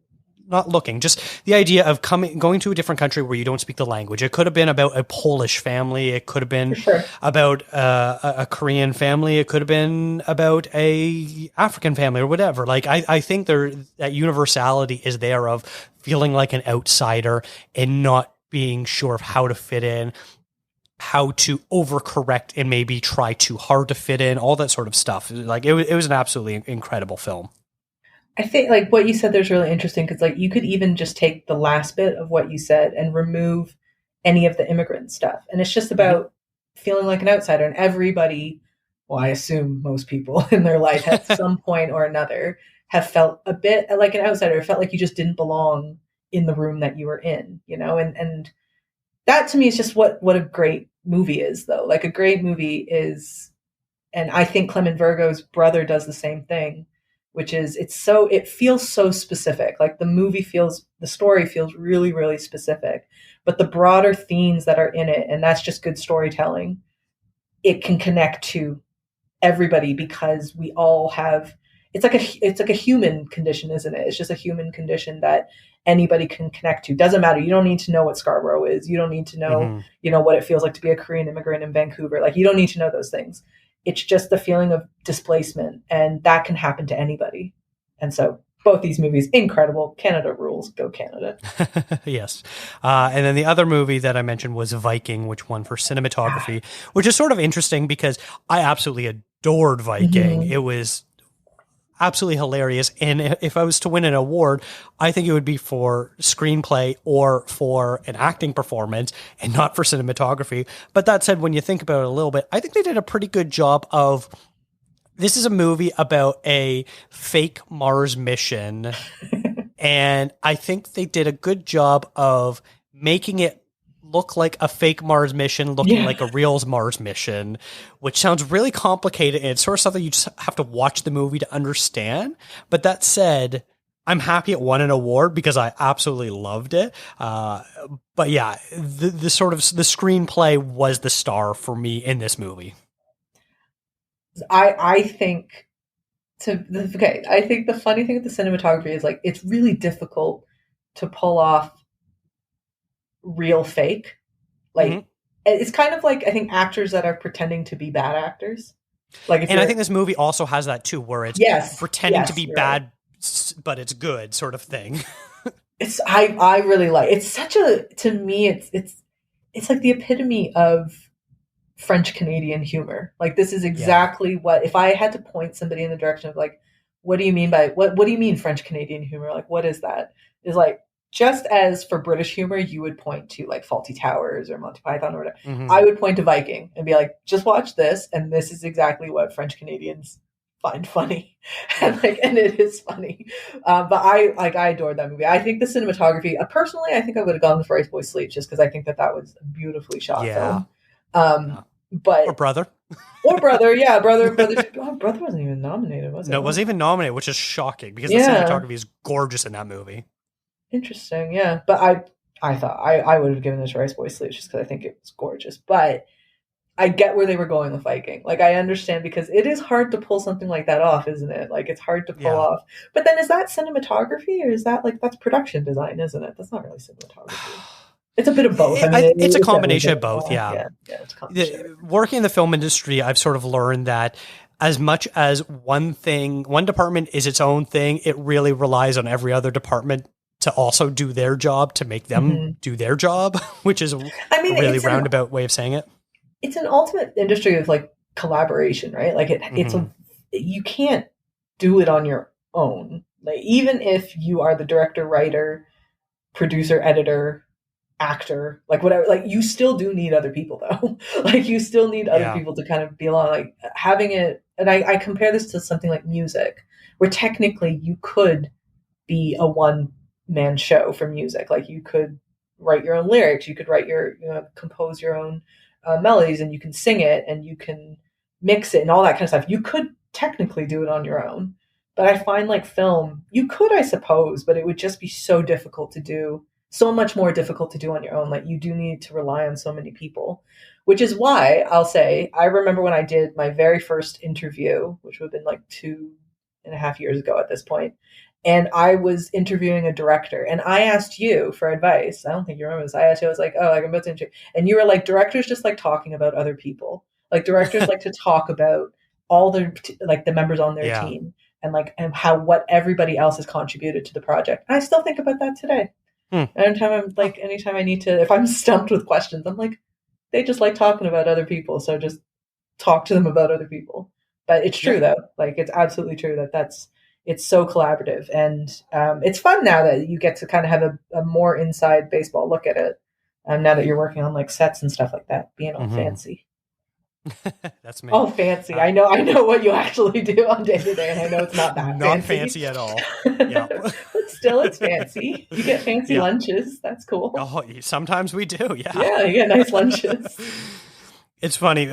not looking, just the idea of going to a different country where you don't speak the language. It could have been about a Polish family. It could have been about a Korean family. It could have been about a African family or whatever. I think that universality is there of feeling like an outsider and not being sure of how to fit in, how to overcorrect and maybe try too hard to fit in, all that sort of stuff. It was an absolutely incredible film. I think what you said there's really interesting because you could even just take the last bit of what you said and remove any of the immigrant stuff. And it's just about feeling like an outsider. And everybody, well, I assume most people in their life at some point or another have felt a bit like an outsider, felt like you just didn't belong in the room that you were in, and that to me is just what a great movie is though. A great movie is, and I think Clement Virgo's brother does the same thing, which is it feels so specific. The story feels really, really specific, but the broader themes that are in it, and that's just good storytelling, it can connect to everybody because we all have, it's like a human condition, isn't it? It's just a human condition that anybody can connect to. Doesn't matter. You don't need to know what Scarborough is. You don't need to know, what it feels like to be a Korean immigrant in Vancouver. You don't need to know those things. It's just the feeling of displacement, and that can happen to anybody. And so both these movies, incredible. Canada rules. Go Canada. Yes. And then the other movie that I mentioned was Viking, which won for cinematography, which is sort of interesting because I absolutely adored Viking. It was absolutely hilarious. And if I was to win an award, I think it would be for screenplay or for an acting performance and not for cinematography. But that said, when you think about it a little bit, I think they did a pretty good job of, this is a movie about a fake Mars mission. And I think they did a good job of making it look like a fake Mars mission, looking like a real Mars mission, which sounds really complicated. And it's sort of something you just have to watch the movie to understand. But that said, I'm happy it won an award because I absolutely loved it. But yeah, the sort of the screenplay was the star for me in this movie. I think I think the funny thing with the cinematography is like it's really difficult to pull off real fake. Like it's kind of like I think actors that are pretending to be bad actors. Like, and I think this movie also has that too, where it's pretending to be bad, right, but it's good, sort of thing. I really like it's such a to me it's like the epitome of French Canadian humor. Like this is exactly what if I had to point somebody in the direction of like, what do you mean by what do you mean French Canadian humor? Like what is that? Is like just as for British humor, you would point to like Fawlty Towers or Monty Python or whatever. I would point to Viking and be like, just watch this, and this is exactly what French Canadians find funny, and it is funny. But I adored that movie. I think the cinematography, personally, I think I would have gone with Riceboy Sleeps just because I think that was a beautifully shot film. But or Brother, yeah, brother wasn't even nominated, was it? No, it wasn't even nominated, which is shocking because the cinematography is gorgeous in that movie. Interesting, yeah. But I thought I would have given this Riceboy Sleeps just because I think it was gorgeous. But I get where they were going with Viking. Like I understand because it is hard to pull something like that off, isn't it? Like it's hard to pull off. But then is that cinematography or is that that's production design, isn't it? That's not really cinematography. It's a bit of both. It's a combination of both, yeah. It's a combination. Working in the film industry, I've sort of learned that as much as one department is its own thing, it really relies on every other department to also do their job to make them do their job, which is a really roundabout way of saying it. It's an ultimate industry of like collaboration, right? Like you can't do it on your own. Like even if you are the director, writer, producer, editor, actor, like whatever, like you still do need other people though. Like you still need other people to kind of be along, like having it. And I compare this to something like music, where technically you could be a one-man show for music. Like you could write your own lyrics, you could write compose your own melodies, and you can sing it and you can mix it and all that kind of stuff. You could technically do it on your own, but I find like film, you could, I suppose, but it would just be so difficult to do, so much more difficult to do on your own. Like you do need to rely on so many people, which is why I'll say, I remember when I did my very first interview, which would have been like 2.5 years ago at this point. And I was interviewing a director and I asked you for advice. I don't think you remember this. I asked you, I was like, I'm about to interview. And you were like, directors just like talking about other people. Like directors like to talk about all the members on their team and how what everybody else has contributed to the project. And I still think about that today. Anytime I need to, if I'm stumped with questions, I'm like, they just like talking about other people. So just talk to them about other people. But it's true though. Like it's absolutely true it's so collaborative, and it's fun now that you get to kind of have a more inside baseball look at it. Now that you're working on like sets and stuff like that, being all fancy. That's me. Oh, fancy! I know what you actually do on day to day, and I know it's not that not fancy at all. Yeah, but still, it's fancy. You get fancy lunches. That's cool. Oh, sometimes we do. Yeah, you get nice lunches. It's funny.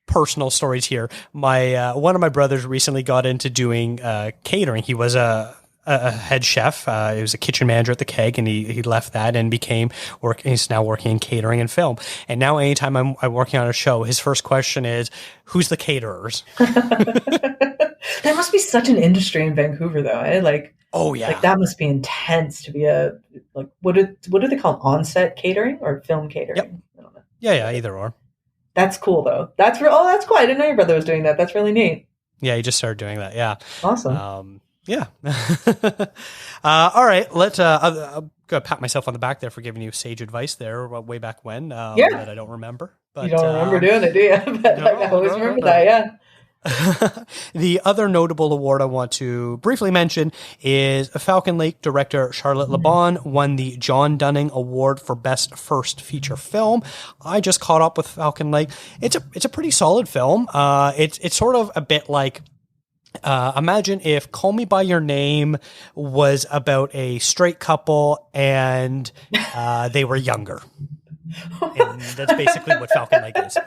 Personal stories here. My one of my brothers recently got into doing catering. He was a head chef. He was a kitchen manager at the Keg, and he left that and he's now working in catering and film. And now anytime I'm working on a show, his first question is, who's the caterers? There must be such an industry in Vancouver though, eh? Like, oh yeah. Like that must be intense to be what do they call on-set catering or film catering? Yep. I don't know. Yeah, either or. That's cool though. That's cool. I didn't know your brother was doing that. That's really neat. Yeah, he just started doing that. Yeah. Awesome. Yeah. All right. I'll go pat myself on the back there for giving you sage advice there way back when that I don't remember. But, you don't remember doing it, do you? But I always remember that, yeah. The other notable award I want to briefly mention is Falcon Lake director Charlotte LeBon won the John Dunning Award for Best First Feature Film. I just caught up with Falcon Lake. It's a pretty solid film. It's sort of a bit like imagine if Call Me By Your Name was about a straight couple and they were younger. And that's basically what Falcon Lake is.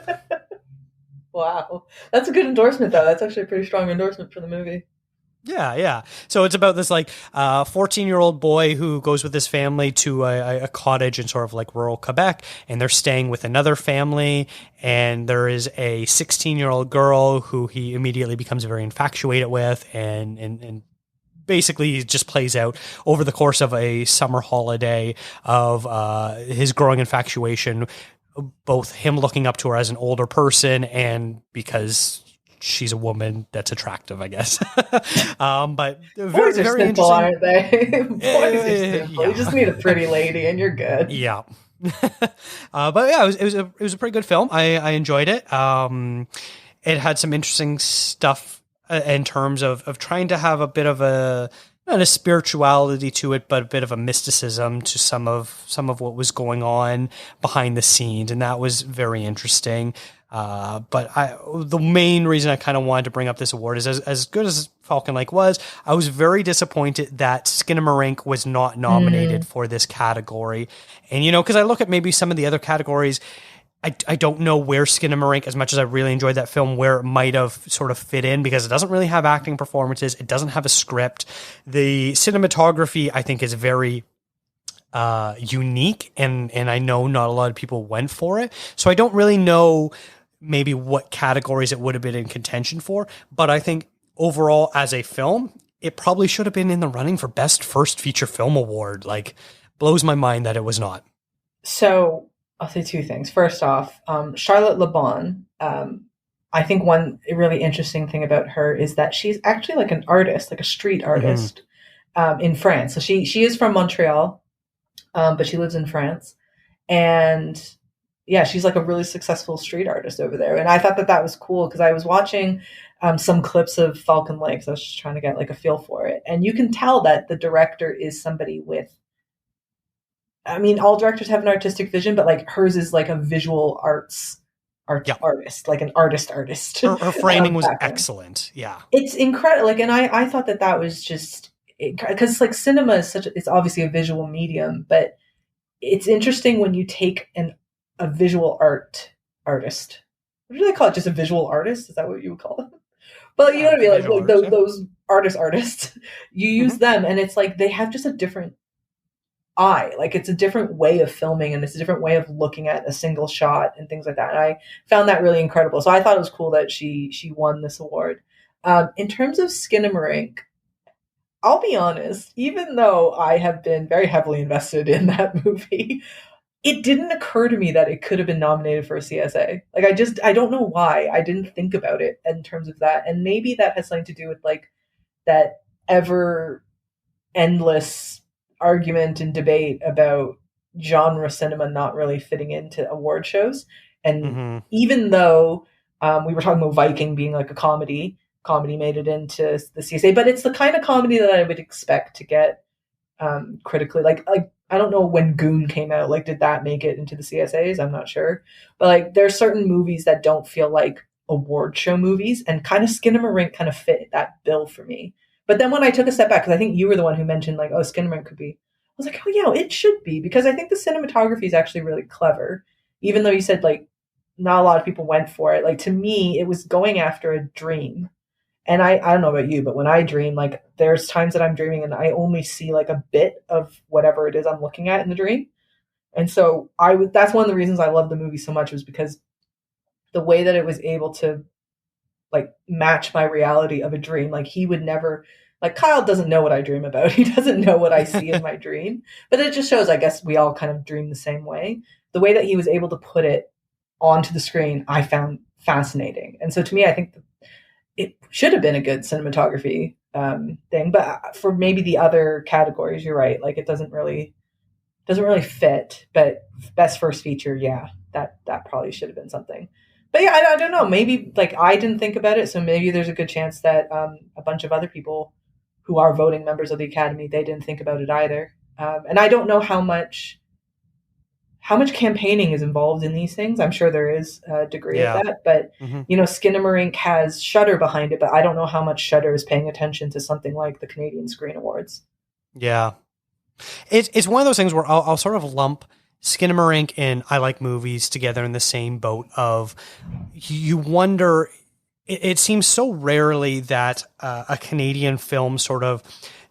Wow. That's a good endorsement, though. That's actually a pretty strong endorsement for the movie. Yeah. So it's about this like 14-year-old boy who goes with his family to a cottage in sort of like rural Quebec, and they're staying with another family. And there is a 16-year-old girl who he immediately becomes very infatuated with, and basically just plays out over the course of a summer holiday of his growing infatuation, both him looking up to her as an older person and because she's a woman that's attractive, I guess. But very, Boys are very simple, interesting. aren't they? Boys are simple. Yeah. You just need a pretty lady and you're good. Yeah. But yeah, it was a pretty good film. I enjoyed it. It had some interesting stuff in terms of trying to have a bit of a, not a spirituality to it, but a bit of a mysticism to some of what was going on behind the scenes, and that was very interesting. But the main reason I kind of wanted to bring up this award is as good as Falcon Lake was, I was very disappointed that Skinamirink was not nominated for this category. And, because I look at maybe some of the other categories, I don't know where Skinamarink, as much as I really enjoyed that film, where it might have sort of fit in, because it doesn't really have acting performances. It doesn't have a script. The cinematography, I think, is very unique, and I know not a lot of people went for it. So I don't really know maybe what categories it would have been in contention for. But I think overall, as a film, it probably should have been in the running for Best First Feature Film Award. Like, blows my mind that it was not. So I'll say two things. First off, Charlotte Le Bon, I think one really interesting thing about her is that she's actually like an artist, like a street artist in France. So she is from Montreal, but she lives in France. And yeah, she's like a really successful street artist over there. And I thought that was cool because I was watching some clips of Falcon Lake. So I was just trying to get like a feel for it. And you can tell that the director is somebody with, I mean, all directors have an artistic vision, but like hers is like a visual artist, like an artist. Her framing was excellent. Yeah. It's incredible. Like, and I thought that was just, because like cinema is it's obviously a visual medium, but it's interesting when you take a visual artist. What do they call it? Just a visual artist? Is that what you would call them? But you know what I mean? Like those artists, you use them, and it's like they have just a different eye. Like, it's a different way of filming, and it's a different way of looking at a single shot and things like that. And I found that really incredible. So I thought it was cool that she won this award. In terms of Skinamarink, I'll be honest, even though I have been very heavily invested in that movie, it didn't occur to me that it could have been nominated for a CSA. Like, I don't know why I didn't think about it in terms of that. And maybe that has something to do with like that ever endless argument and debate about genre cinema not really fitting into award shows. And even though we were talking about Viking being like a comedy made it into the CSA, but it's the kind of comedy that I would expect to get critically. Like I don't know when Goon came out. Like, did that make it into the CSAs? I'm not sure. But like, there are certain movies that don't feel like award show movies, and kind of Skinamarink kind of fit that bill for me. But then when I took a step back, because I think you were the one who mentioned like, oh, Skinamarink could be, I was like, oh yeah, it should be, because I think the cinematography is actually really clever. Even though you said like not a lot of people went for it. Like, to me, it was going after a dream. And I don't know about you, but when I dream, like, there's times that I'm dreaming and I only see like a bit of whatever it is I'm looking at in the dream. And so that's one of the reasons I love the movie so much, was because the way that it was able to like match my reality of a dream. Like, he would never, like, Kyle doesn't know what I dream about. He doesn't know what I see in my dream, but it just shows, I guess, we all kind of dream the same way. The way that he was able to put it onto the screen, I found fascinating. And so to me, I think it should have been a good cinematography thing, but for maybe the other categories, you're right. Like, it doesn't really fit, but best first feature, yeah, that probably should have been something. But yeah, I don't know. Maybe like I didn't think about it, so maybe there's a good chance that a bunch of other people who are voting members of the Academy, they didn't think about it either. And I don't know how much campaigning is involved in these things. I'm sure there is a degree of that, but Skinamarink has Shudder behind it, but I don't know how much Shudder is paying attention to something like the Canadian Screen Awards. Yeah. It's one of those things where I'll sort of lump Skinamarink and I Like Movies together in the same boat of, you wonder it seems so rarely that a Canadian film sort of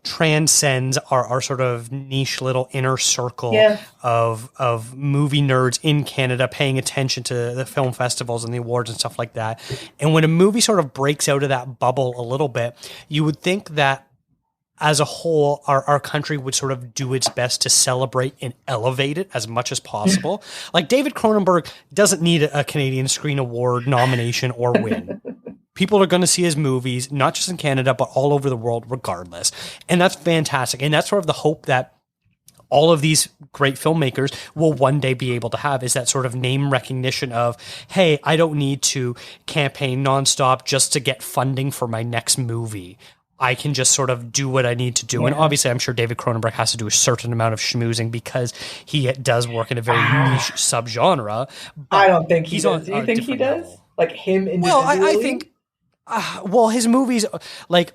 transcends our sort of niche little inner circle of movie nerds in Canada paying attention to the film festivals and the awards and stuff like that. And when a movie sort of breaks out of that bubble a little bit, you would think that as a whole, our country would sort of do its best to celebrate and elevate it as much as possible. Like David Cronenberg doesn't need a Canadian Screen Award nomination or win. People are going to see his movies, not just in Canada, but all over the world regardless. And that's fantastic. And that's sort of the hope that all of these great filmmakers will one day be able to have, is that sort of name recognition of, hey, I don't need to campaign nonstop just to get funding for my next movie. I can just sort of do what I need to do. And obviously, I'm sure David Cronenberg has to do a certain amount of schmoozing because he does work in a very niche subgenre. I don't think he does. Do you think he does? Level. Like him individually? Well, I think, his movies, like,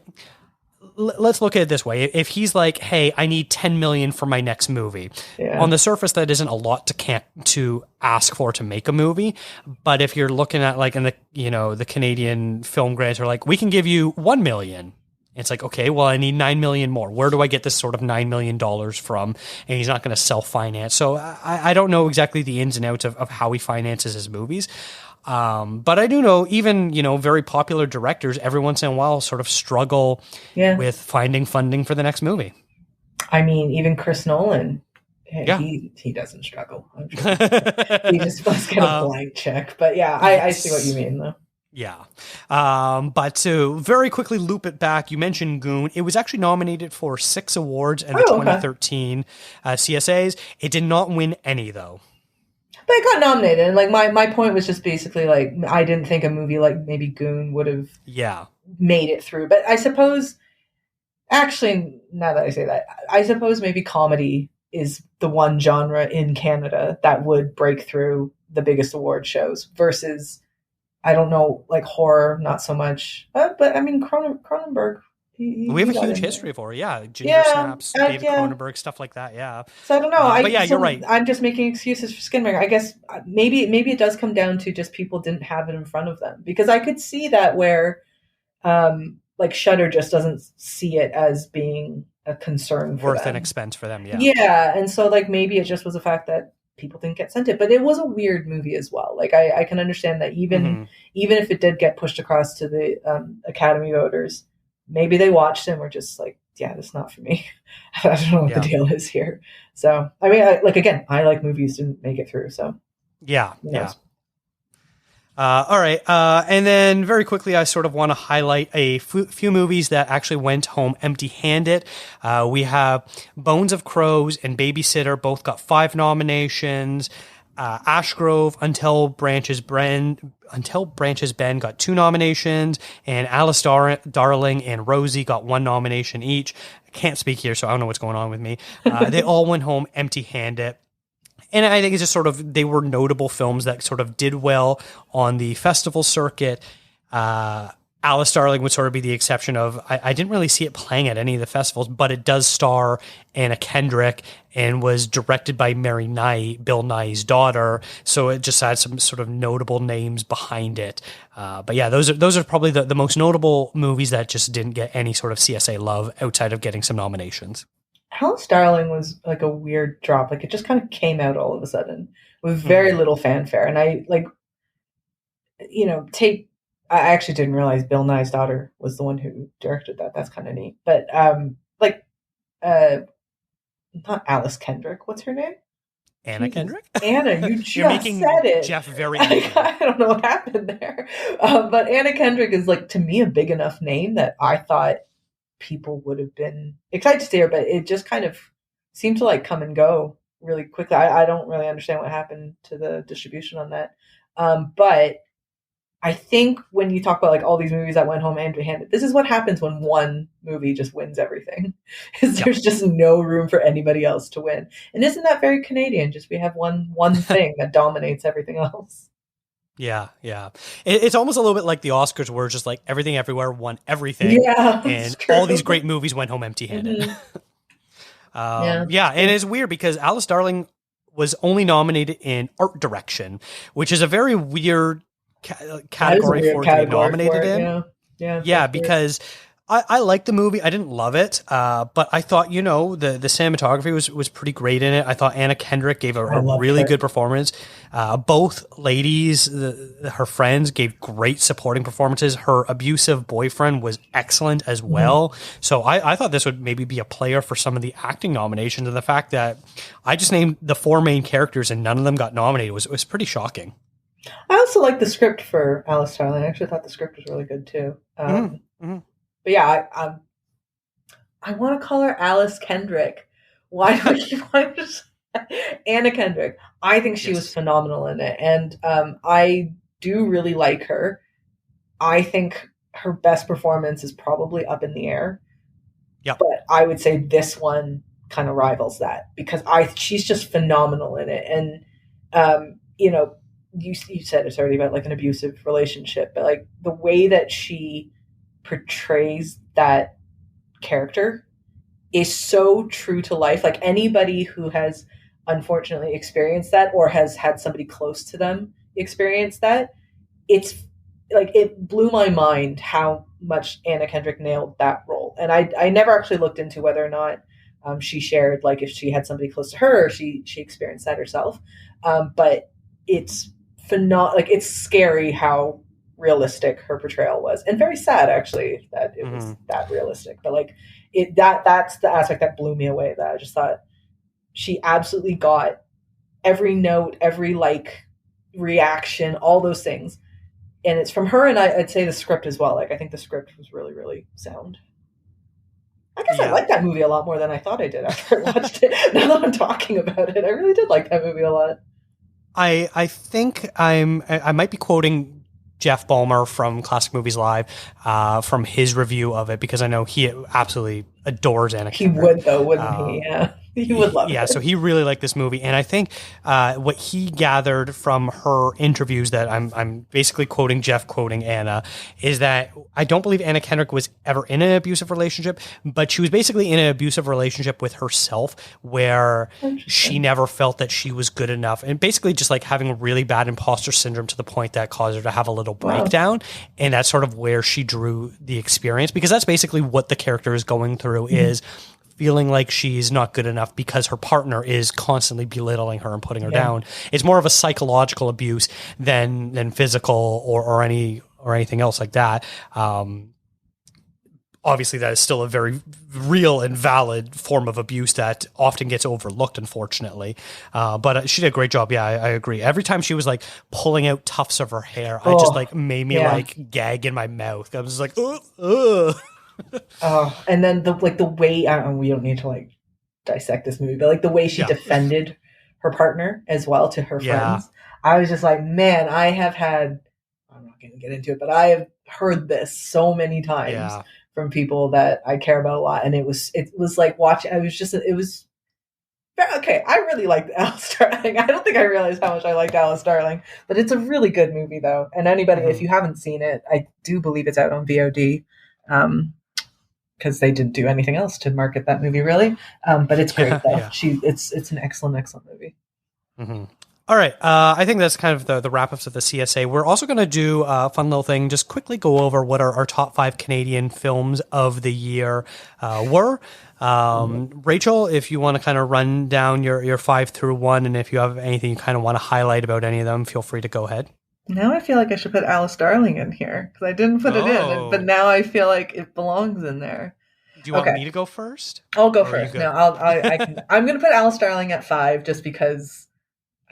let's look at it this way. If he's like, hey, I need 10 million for my next movie. On the surface, that isn't a lot to ask for to make a movie. But if you're looking at like in the Canadian film grants are like, we can give you 1 million. It's like, okay, well, I need 9 million more. Where do I get this sort of $9 million from? And he's not going to self-finance. So I don't know exactly the ins and outs of how he finances his movies. But I do know even, very popular directors every once in a while sort of struggle with finding funding for the next movie. I mean, even Chris Nolan, he doesn't struggle. He just must get a blank check. But yeah, I see what you mean though. Yeah. But to very quickly loop it back, you mentioned Goon. It was actually nominated for 6 awards in the 2013 CSAs. It did not win any, though. But it got nominated. And like my point was just basically like, I didn't think a movie like maybe Goon would have made it through. But I suppose, actually, now that I say that, I suppose maybe comedy is the one genre in Canada that would break through the biggest award shows versus, I don't know, like horror, not so much. But I mean, Cronenberg. We have a huge history of horror, Ginger Snaps, David Cronenberg, stuff like that, So I don't know. You're right. I'm just making excuses for Skinamirink. I guess maybe it does come down to just people didn't have it in front of them. Because I could see that where, like Shudder just doesn't see it as being a concern for worth them. An expense for them, Yeah, and so like maybe it just was the fact that people didn't get sent it, but it was a weird movie as well. Like I can understand that even if it did get pushed across to the Academy voters, maybe they watched it and were just like, yeah, that's not for me. I don't know what the deal is here. So I mean, I like movies didn't make it through. So yeah. All right. And then very quickly, I sort of want to highlight a few movies that actually went home empty-handed. We have Bones of Crows and Babysitter both got 5 nominations. Ashgrove, Until Branches Bend got 2 nominations, and Alice Darling and Rosie got 1 nomination each. I can't speak here, so I don't know what's going on with me. They all went home empty-handed. And I think it's just sort of, they were notable films that sort of did well on the festival circuit. Alice Darling would sort of be the exception of, I didn't really see it playing at any of the festivals, but it does star Anna Kendrick and was directed by Mary Nye, Bill Nye's daughter. So it just had some sort of notable names behind it. But yeah, those are probably the most notable movies that just didn't get any sort of CSA love outside of getting some nominations. Alice Darling was like a weird drop. Like it just kind of came out all of a sudden with very little fanfare. And I I actually didn't realize Bill Nye's daughter was the one who directed that. That's kind of neat. But not Alice Kendrick. What's her name? Anna Kendrick? Anna, you just said it. Jeff very I don't know what happened there. But Anna Kendrick is like, to me, a big enough name that I thought people would have been excited to see her, but it just kind of seemed to like come and go really quickly. I don't really understand what happened to the distribution on that. But I think when you talk about like all these movies that went home empty-handed, this is what happens when one movie just wins everything. There's just no room for anybody else to win. And isn't that very Canadian? Just we have one thing that dominates everything else. Yeah. It's almost a little bit like the Oscars where just like Everything Everywhere won everything. Yeah, and all these great movies went home empty-handed. And it's weird because Alice Darling was only nominated in art direction, which is a very weird category for it to be nominated in. Yeah, because I liked the movie. I didn't love it, but I thought, the cinematography was pretty great in it. I thought Anna Kendrick gave a really good performance. Both ladies, her friends, gave great supporting performances. Her abusive boyfriend was excellent as well. Mm-hmm. So I thought this would maybe be a player for some of the acting nominations. And the fact that I just named the 4 main characters and none of them got nominated was pretty shocking. I also like the script for Alice Starling. I actually thought the script was really good too. But yeah, I want to call her Alice Kendrick. Why do I keep wanting to say Anna Kendrick? I think she was phenomenal in it. And I do really like her. I think her best performance is probably Up in the Air. Yep. But I would say this one kind of rivals that because she's just phenomenal in it. And, you said it's already about like an abusive relationship, but like the way that she portrays that character is so true to life. Like anybody who has unfortunately experienced that or has had somebody close to them experience that, it's like it blew my mind how much Anna Kendrick nailed that role. And I never actually looked into whether or not she shared like if she had somebody close to her or she experienced that herself. But it's like it's scary how realistic her portrayal was, and very sad actually that it was that realistic. But like that's the aspect that blew me away. That I just thought she absolutely got every note, every like reaction, all those things, and it's from her. And I'd say the script as well. Like I think the script was really, really sound. I guess I like that movie a lot more than I thought I did after I watched it. Now that I'm talking about it, I really did like that movie a lot. I think I might be quoting Jeff Ballmer from Classic Movies Live from his review of it, because I know he absolutely adores Anna Kendrick. He would though, wouldn't he? Yeah. He would love it. Yeah, so he really liked this movie. And I think what he gathered from her interviews, that I'm basically quoting Jeff, quoting Anna, is that I don't believe Anna Kendrick was ever in an abusive relationship, but she was basically in an abusive relationship with herself where she never felt that she was good enough. And basically just like having a really bad imposter syndrome to the point that caused her to have a little breakdown. Wow. And that's sort of where she drew the experience, because that's basically what the character is going through is feeling like she's not good enough because her partner is constantly belittling her and putting her down. It's more of a psychological abuse than physical or anything else like that. Obviously, that is still a very real and valid form of abuse that often gets overlooked, unfortunately. But she did a great job. Yeah, I agree. Every time she was like pulling out tufts of her hair, I just like made me like gag in my mouth. I was like, ugh. And then the way we don't need to like dissect this movie, but like the way she defended her partner as well to her friends, I was just like, man, I'm not going to get into it, but I have heard this so many times from people that I care about a lot, and it was like watching. It was okay. I really liked Alice Starling. I don't think I realized how much I liked Alice Starling, but it's a really good movie though. And anybody, if you haven't seen it, I do believe it's out on VOD. Because they didn't do anything else to market that movie, really. But it's great. It's an excellent movie. Mm-hmm. All right. I think that's kind of the wrap-ups of the CSA. We're also going to do a fun little thing, just quickly go over what our top 5 Canadian films of the year were. Rachel, if you want to kind of run down your 5 through 1, and if you have anything you kind of want to highlight about any of them, feel free to go ahead. Now I feel like I should put Alice Starling in here because I didn't put it in, but now I feel like it belongs in there. Do you want me to go first? I'll go first. No, I can. I'm going to put Alice Starling at 5 just because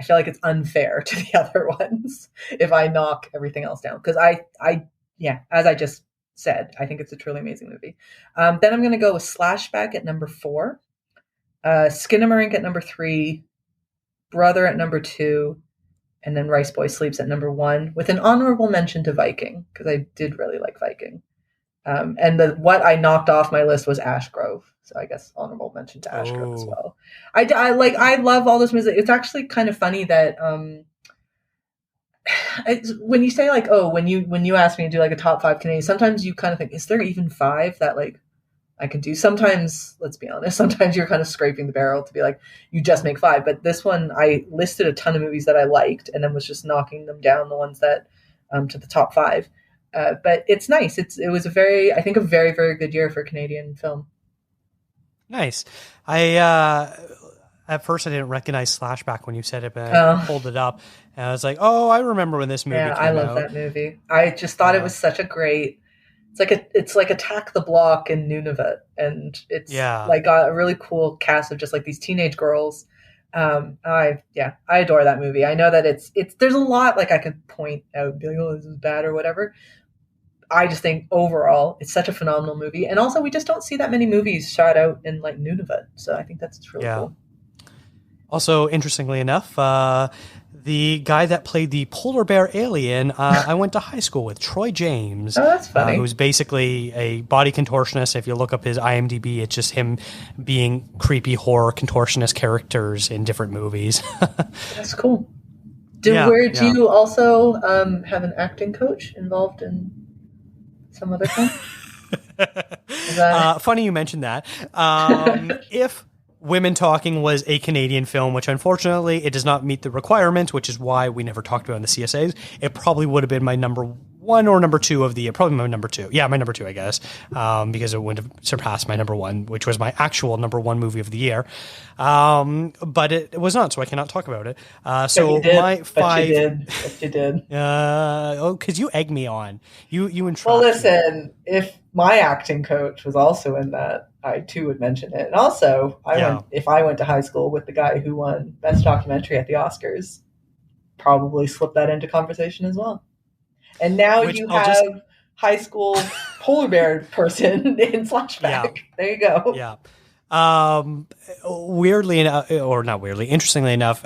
I feel like it's unfair to the other ones if I knock everything else down. Because as I just said, I think it's a truly amazing movie. Then I'm going to go with Slashback at number 4, Skinamirink at number 3, Brother at number 2. And then Riceboy Sleeps at number 1, with an honorable mention to Viking, because I did really like Viking. And what I knocked off my list was Ashgrove, so I guess honorable mention to Ashgrove as well. I love all this music. It's actually kind of funny that when you say like, when you ask me to do like a top 5 Canadian, sometimes you kind of think, is there even 5 that like I can do? Sometimes, let's be honest, sometimes you're kind of scraping the barrel to be like, you just make 5. But this one, I listed a ton of movies that I liked and then was just knocking them down, the ones that to the top 5. But it's nice. It was I think a very, very good year for Canadian film. Nice. At first I didn't recognize Slashback when you said it, but I pulled it up and I was like, oh, I remember when this movie came out. I love that movie. I just thought it was such a great, it's like Attack the Block in Nunavut, and it's like got a really cool cast of just like these teenage girls. I adore that movie. I know that it's there's a lot like I could point out and be like, oh, this is bad or whatever. I just think overall it's such a phenomenal movie, and also we just don't see that many movies shot out in like Nunavut, so I think that's really cool. Also, interestingly enough, the guy that played the polar bear alien, I went to high school with, Troy James. Oh, that's funny. Who's basically a body contortionist. If you look up his IMDb, it's just him being creepy horror contortionist characters in different movies. That's cool. Do you also have an acting coach involved in some other film? Funny you mentioned that. If Women Talking was a Canadian film, which unfortunately it does not meet the requirement, which is why we never talked about it in the CSAs. It probably would have been my number 1 or number 2 of the year. Probably my number 2. Yeah, my number 2, I guess, because it wouldn't have surpassed my number 1, which was my actual number 1 movie of the year. But it was not, so I cannot talk about it. So my 5. But you did. Because you egged me on. You entrapped Well, listen, if my acting coach was also in that, I too would mention it. And also, if I went to high school with the guy who won Best Documentary at the Oscars, probably slip that into conversation as well. And now you have high school polar bear person in Flashback. Yeah. There you go. Yeah. Weirdly enough, or not weirdly, interestingly enough,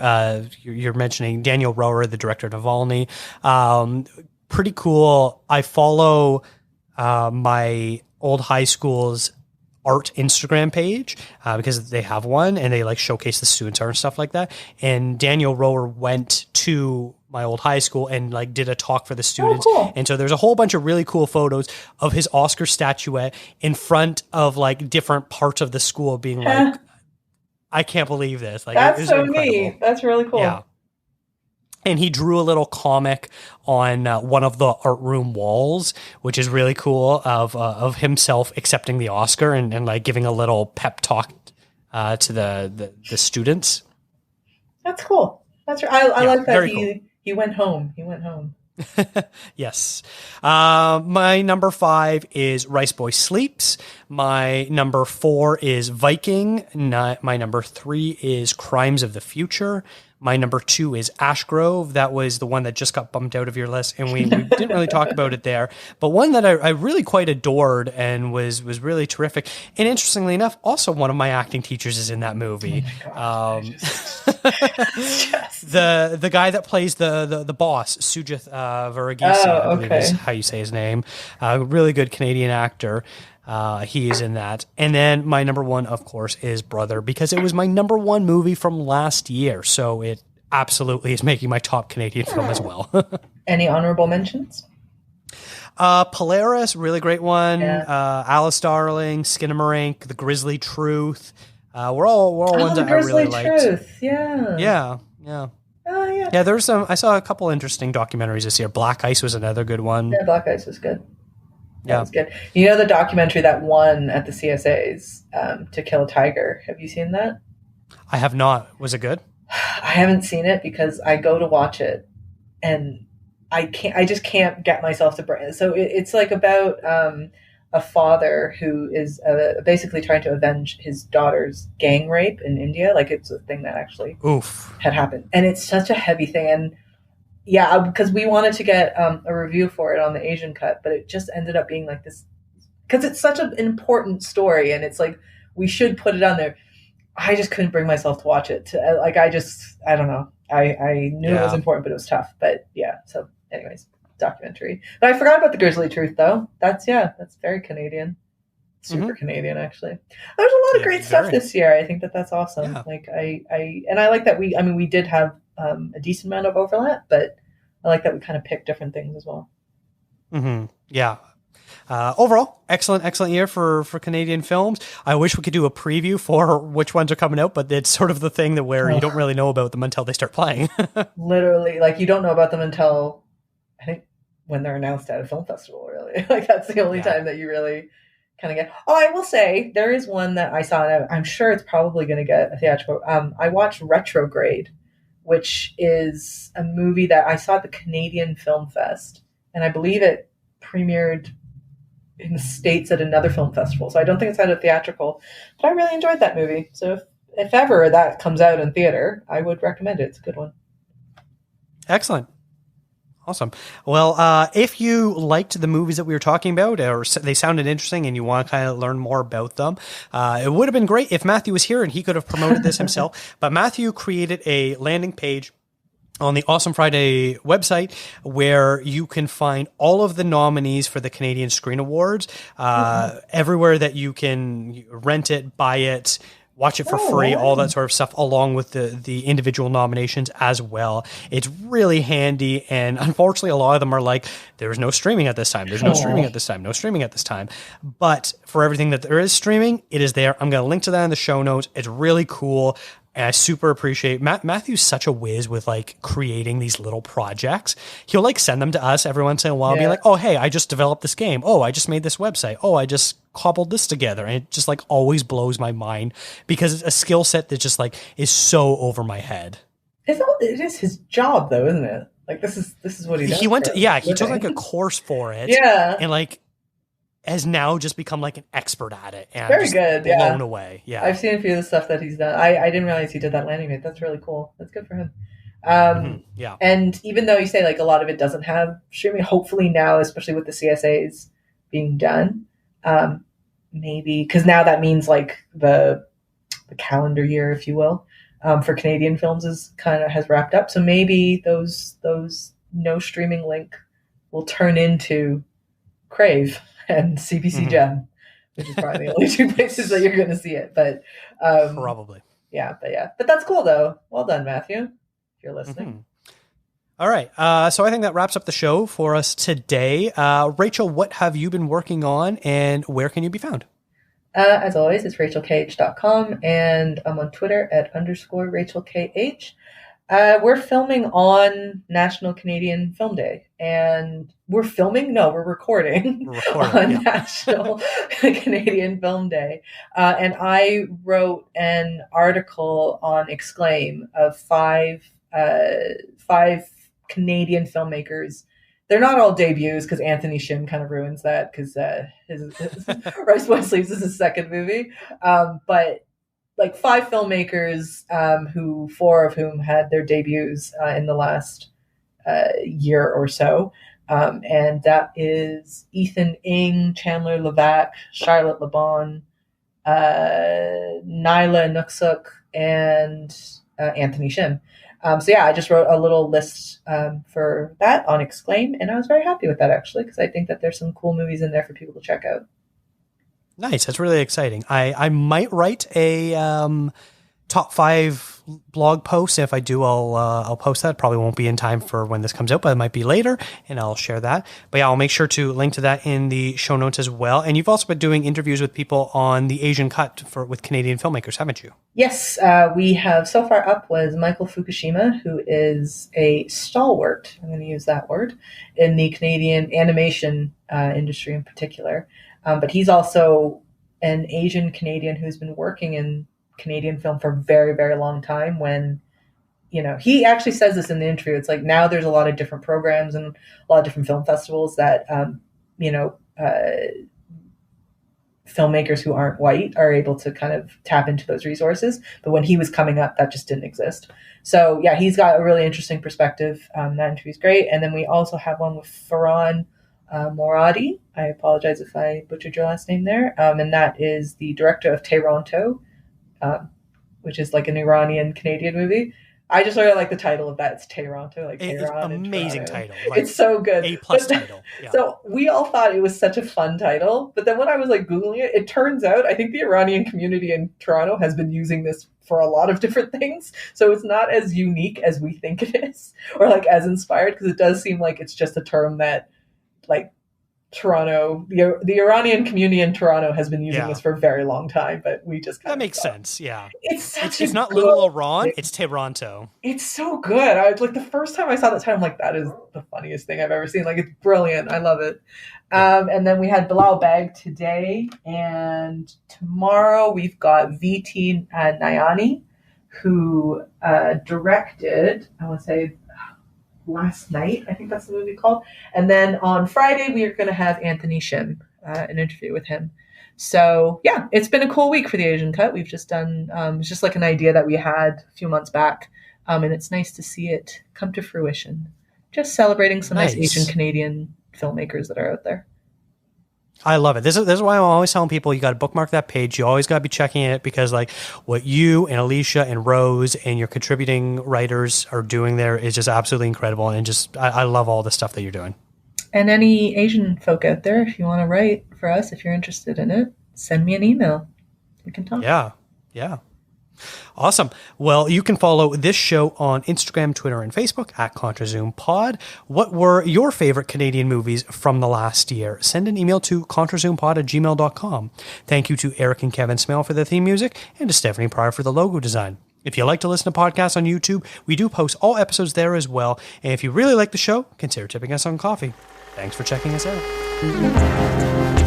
you're mentioning Daniel Rohrer, the director of Navalny. Pretty cool. I follow my old high school's art Instagram page because they have one and they like showcase the students art and stuff like that. And Daniel Rohrer went to my old high school and like did a talk for the students. Oh, cool. And so there's a whole bunch of really cool photos of his Oscar statuette in front of like different parts of the school being like, I can't believe this. Like, that's so neat. That's really cool. Yeah. And he drew a little comic on one of the art room walls, which is really cool, of himself accepting the Oscar and like giving a little pep talk to the students. That's cool. I like that he went home. He went home. Yes. My number 5 is Riceboy Sleeps. My number 4 is Viking. My number 3 is Crimes of the Future. My number 2 is Ashgrove. That was the one that just got bumped out of your list, and we didn't really talk about it there. But one that I really quite adored and was really terrific. And interestingly enough, also one of my acting teachers is in that movie. Oh the guy that plays the boss, Sujith Varghese, I believe is how you say his name. Really good Canadian actor. He is in that. And then my number 1, of course, is Brother, because it was my number 1 movie from last year. So it absolutely is making my top Canadian film as well. Any honorable mentions? Polaris, really great one. Yeah. Alice Darling, Skinamirink, The Grizzly Truth. We're all ones that I really liked. Truth. Yeah. Yeah. Yeah. Oh, yeah. Yeah, there's I saw a couple interesting documentaries this year. Black Ice was another good one. Yeah, Black Ice was good. Yeah, that's good. You know the documentary that won at the CSAs, To Kill a Tiger? Have you seen that? I have not. Was it good? I haven't seen it because I go to watch it and I just can't get myself to bring it. So it's like about a father who is basically trying to avenge his daughter's gang rape in India. Like it's a thing that actually had happened. And it's such a heavy thing. And yeah, because we wanted to get a review for it on the Asian Cut, but it just ended up being like this, because it's such an important story, and it's like we should put it on there. I just couldn't bring myself to watch it. I don't know. I knew it was important, but it was tough. But yeah, so anyways, documentary. But I forgot about The Grizzly Truth, though. That's very Canadian. Super Canadian, actually. There's a lot of great stuff this year. I think that's awesome. Yeah. Like I like that we did have a decent amount of overlap, but I like that we kind of picked different things as well. Mm-hmm. Yeah. Overall, excellent year for Canadian films. I wish we could do a preview for which ones are coming out, but it's sort of the thing that where you don't really know about them until they start playing. Literally, like you don't know about them until I think when they're announced at a film festival, really. Like that's the only Yeah. time that you really kind of get. Oh, I will say there is one that I saw, and I'm sure it's probably going to get a theatrical. I watched Retrograde, which is a movie that I saw at the Canadian Film Fest, and I believe it premiered in the States at another film festival. So I don't think it's had a theatrical, but I really enjoyed that movie. So if ever that comes out in theater, I would recommend it. It's a good one. Excellent. Awesome. Well, if you liked the movies that we were talking about, or they sounded interesting and you want to kind of learn more about them, it would have been great if Matthew was here and he could have promoted this himself. But Matthew created a landing page on the Awesome Friday website where you can find all of the nominees for the Canadian Screen Awards, everywhere that you can rent it, buy it, watch it for free, all that sort of stuff, along with the individual nominations as well. It's really handy, and unfortunately, a lot of them are like, there's no streaming at this time, there's no streaming at this time, no streaming at this time. But for everything that there is streaming, it is there. I'm going to link to that in the show notes. It's really cool. And I super appreciate Matthew's such a whiz with like creating these little projects. He'll like send them to us every once in a while, being like, oh, hey, I just developed this game. Oh, I just made this website. Oh, I just cobbled this together. And it just like always blows my mind because it's a skill set that just like is so over my head. It is his job though, isn't it? Like this is what he does. He took like a course for it. Yeah. And like has now just become like an expert at it. And very I'm just good. Blown away. Yeah. I've seen a few of the stuff that he's done. I didn't realize he did that landing page. That's really cool. That's good for him. Yeah. And even though you say like a lot of it doesn't have streaming, hopefully now, especially with the CSAs being done, maybe because now that means like the calendar year, if you will, for Canadian films has wrapped up. So maybe those no streaming link will turn into Crave and CBC Gem, which is probably the only two places that you're going to see it. But probably. Yeah. But that's cool though. Well done, Matthew, if you're listening. All right. So I think that wraps up the show for us today. Rachel, what have you been working on and where can you be found? As always, it's rachelkh.com and I'm on Twitter at _RachelKH. We're filming on National Canadian Film Day, and we're recording on National Canadian Film Day. And I wrote an article on Exclaim of five Canadian filmmakers. They're not all debuts because Anthony Shim kind of ruins that because his Riceboy Sleeps is his second movie. But like five filmmakers who four of whom had their debuts in the last year or so. And that is Ethan Ng, Chandler Levac, Charlotte LeBon, Nyla Nuksuk, and Anthony Shim. So yeah, I just wrote a little list for that on Exclaim, and I was very happy with that actually because I think that there's some cool movies in there for people to check out. Nice. That's really exciting. I might write a top 5 blog post. If I do, I'll post that. Probably won't be in time for when this comes out, but it might be later, and I'll share that. But yeah, I'll make sure to link to that in the show notes as well. And you've also been doing interviews with people on the Asian Cut with Canadian filmmakers, haven't you? Yes, we have. So far up was Michael Fukushima, who is a stalwart, I'm going to use that word, in the Canadian animation industry in particular. But he's also an Asian Canadian who's been working in Canadian film for a very, very long time when, he actually says this in the interview. It's like now there's a lot of different programs and a lot of different film festivals that, filmmakers who aren't white are able to kind of tap into those resources. But when he was coming up, that just didn't exist. So yeah, he's got a really interesting perspective. That interview is great. And then we also have one with Farhan Moradi. I apologize if I butchered your last name there. And that is the director of Toronto, which is like an Iranian Canadian movie. I just really like the title of that. It's Toronto, like it's Tehran. Amazing title. Like, it's so good. A+ title. Yeah. So we all thought it was such a fun title, but then when I was like Googling it, it turns out I think the Iranian community in Toronto has been using this for a lot of different things. So it's not as unique as we think it is, or like as inspired, because it does seem like it's just a term that like Toronto, the Iranian community in Toronto has been using this for a very long time, but we just that makes sense. Yeah, it's not Little Iran, it's Toronto. It's so good. I was like, the first time I saw that title, I'm like, that is the funniest thing I've ever seen. Like, it's brilliant. I love it. And then we had Bilal Beg today, and tomorrow we've got VT Nayani, who directed, I want to say, Last Night, I think that's the movie called. And then on Friday, we are going to have Anthony Shim, an interview with him. So yeah, it's been a cool week for the Asian Cut. We've just done, it's just like an idea that we had a few months back. And it's nice to see it come to fruition. Just celebrating some nice Asian Canadian filmmakers that are out there. I love it. This is why I'm always telling people you got to bookmark that page. You always got to be checking it, because like what you and Alicia and Rose and your contributing writers are doing there is just absolutely incredible. And just, I love all the stuff that you're doing. And any Asian folk out there, if you want to write for us, if you're interested in it, send me an email. We can talk. Yeah. Yeah. Awesome. Well, you can follow this show on Instagram, Twitter, and Facebook at contrazoompod. What were your favorite Canadian movies from the last year? Send an email to contrazoompod@gmail.com. Thank you to Eric and Kevin Smale for the theme music, and to Stephanie Pryor for the logo design. If you like to listen to podcasts on YouTube, we do post all episodes there as well. And if you really like the show, consider tipping us on coffee. Thanks for checking us out.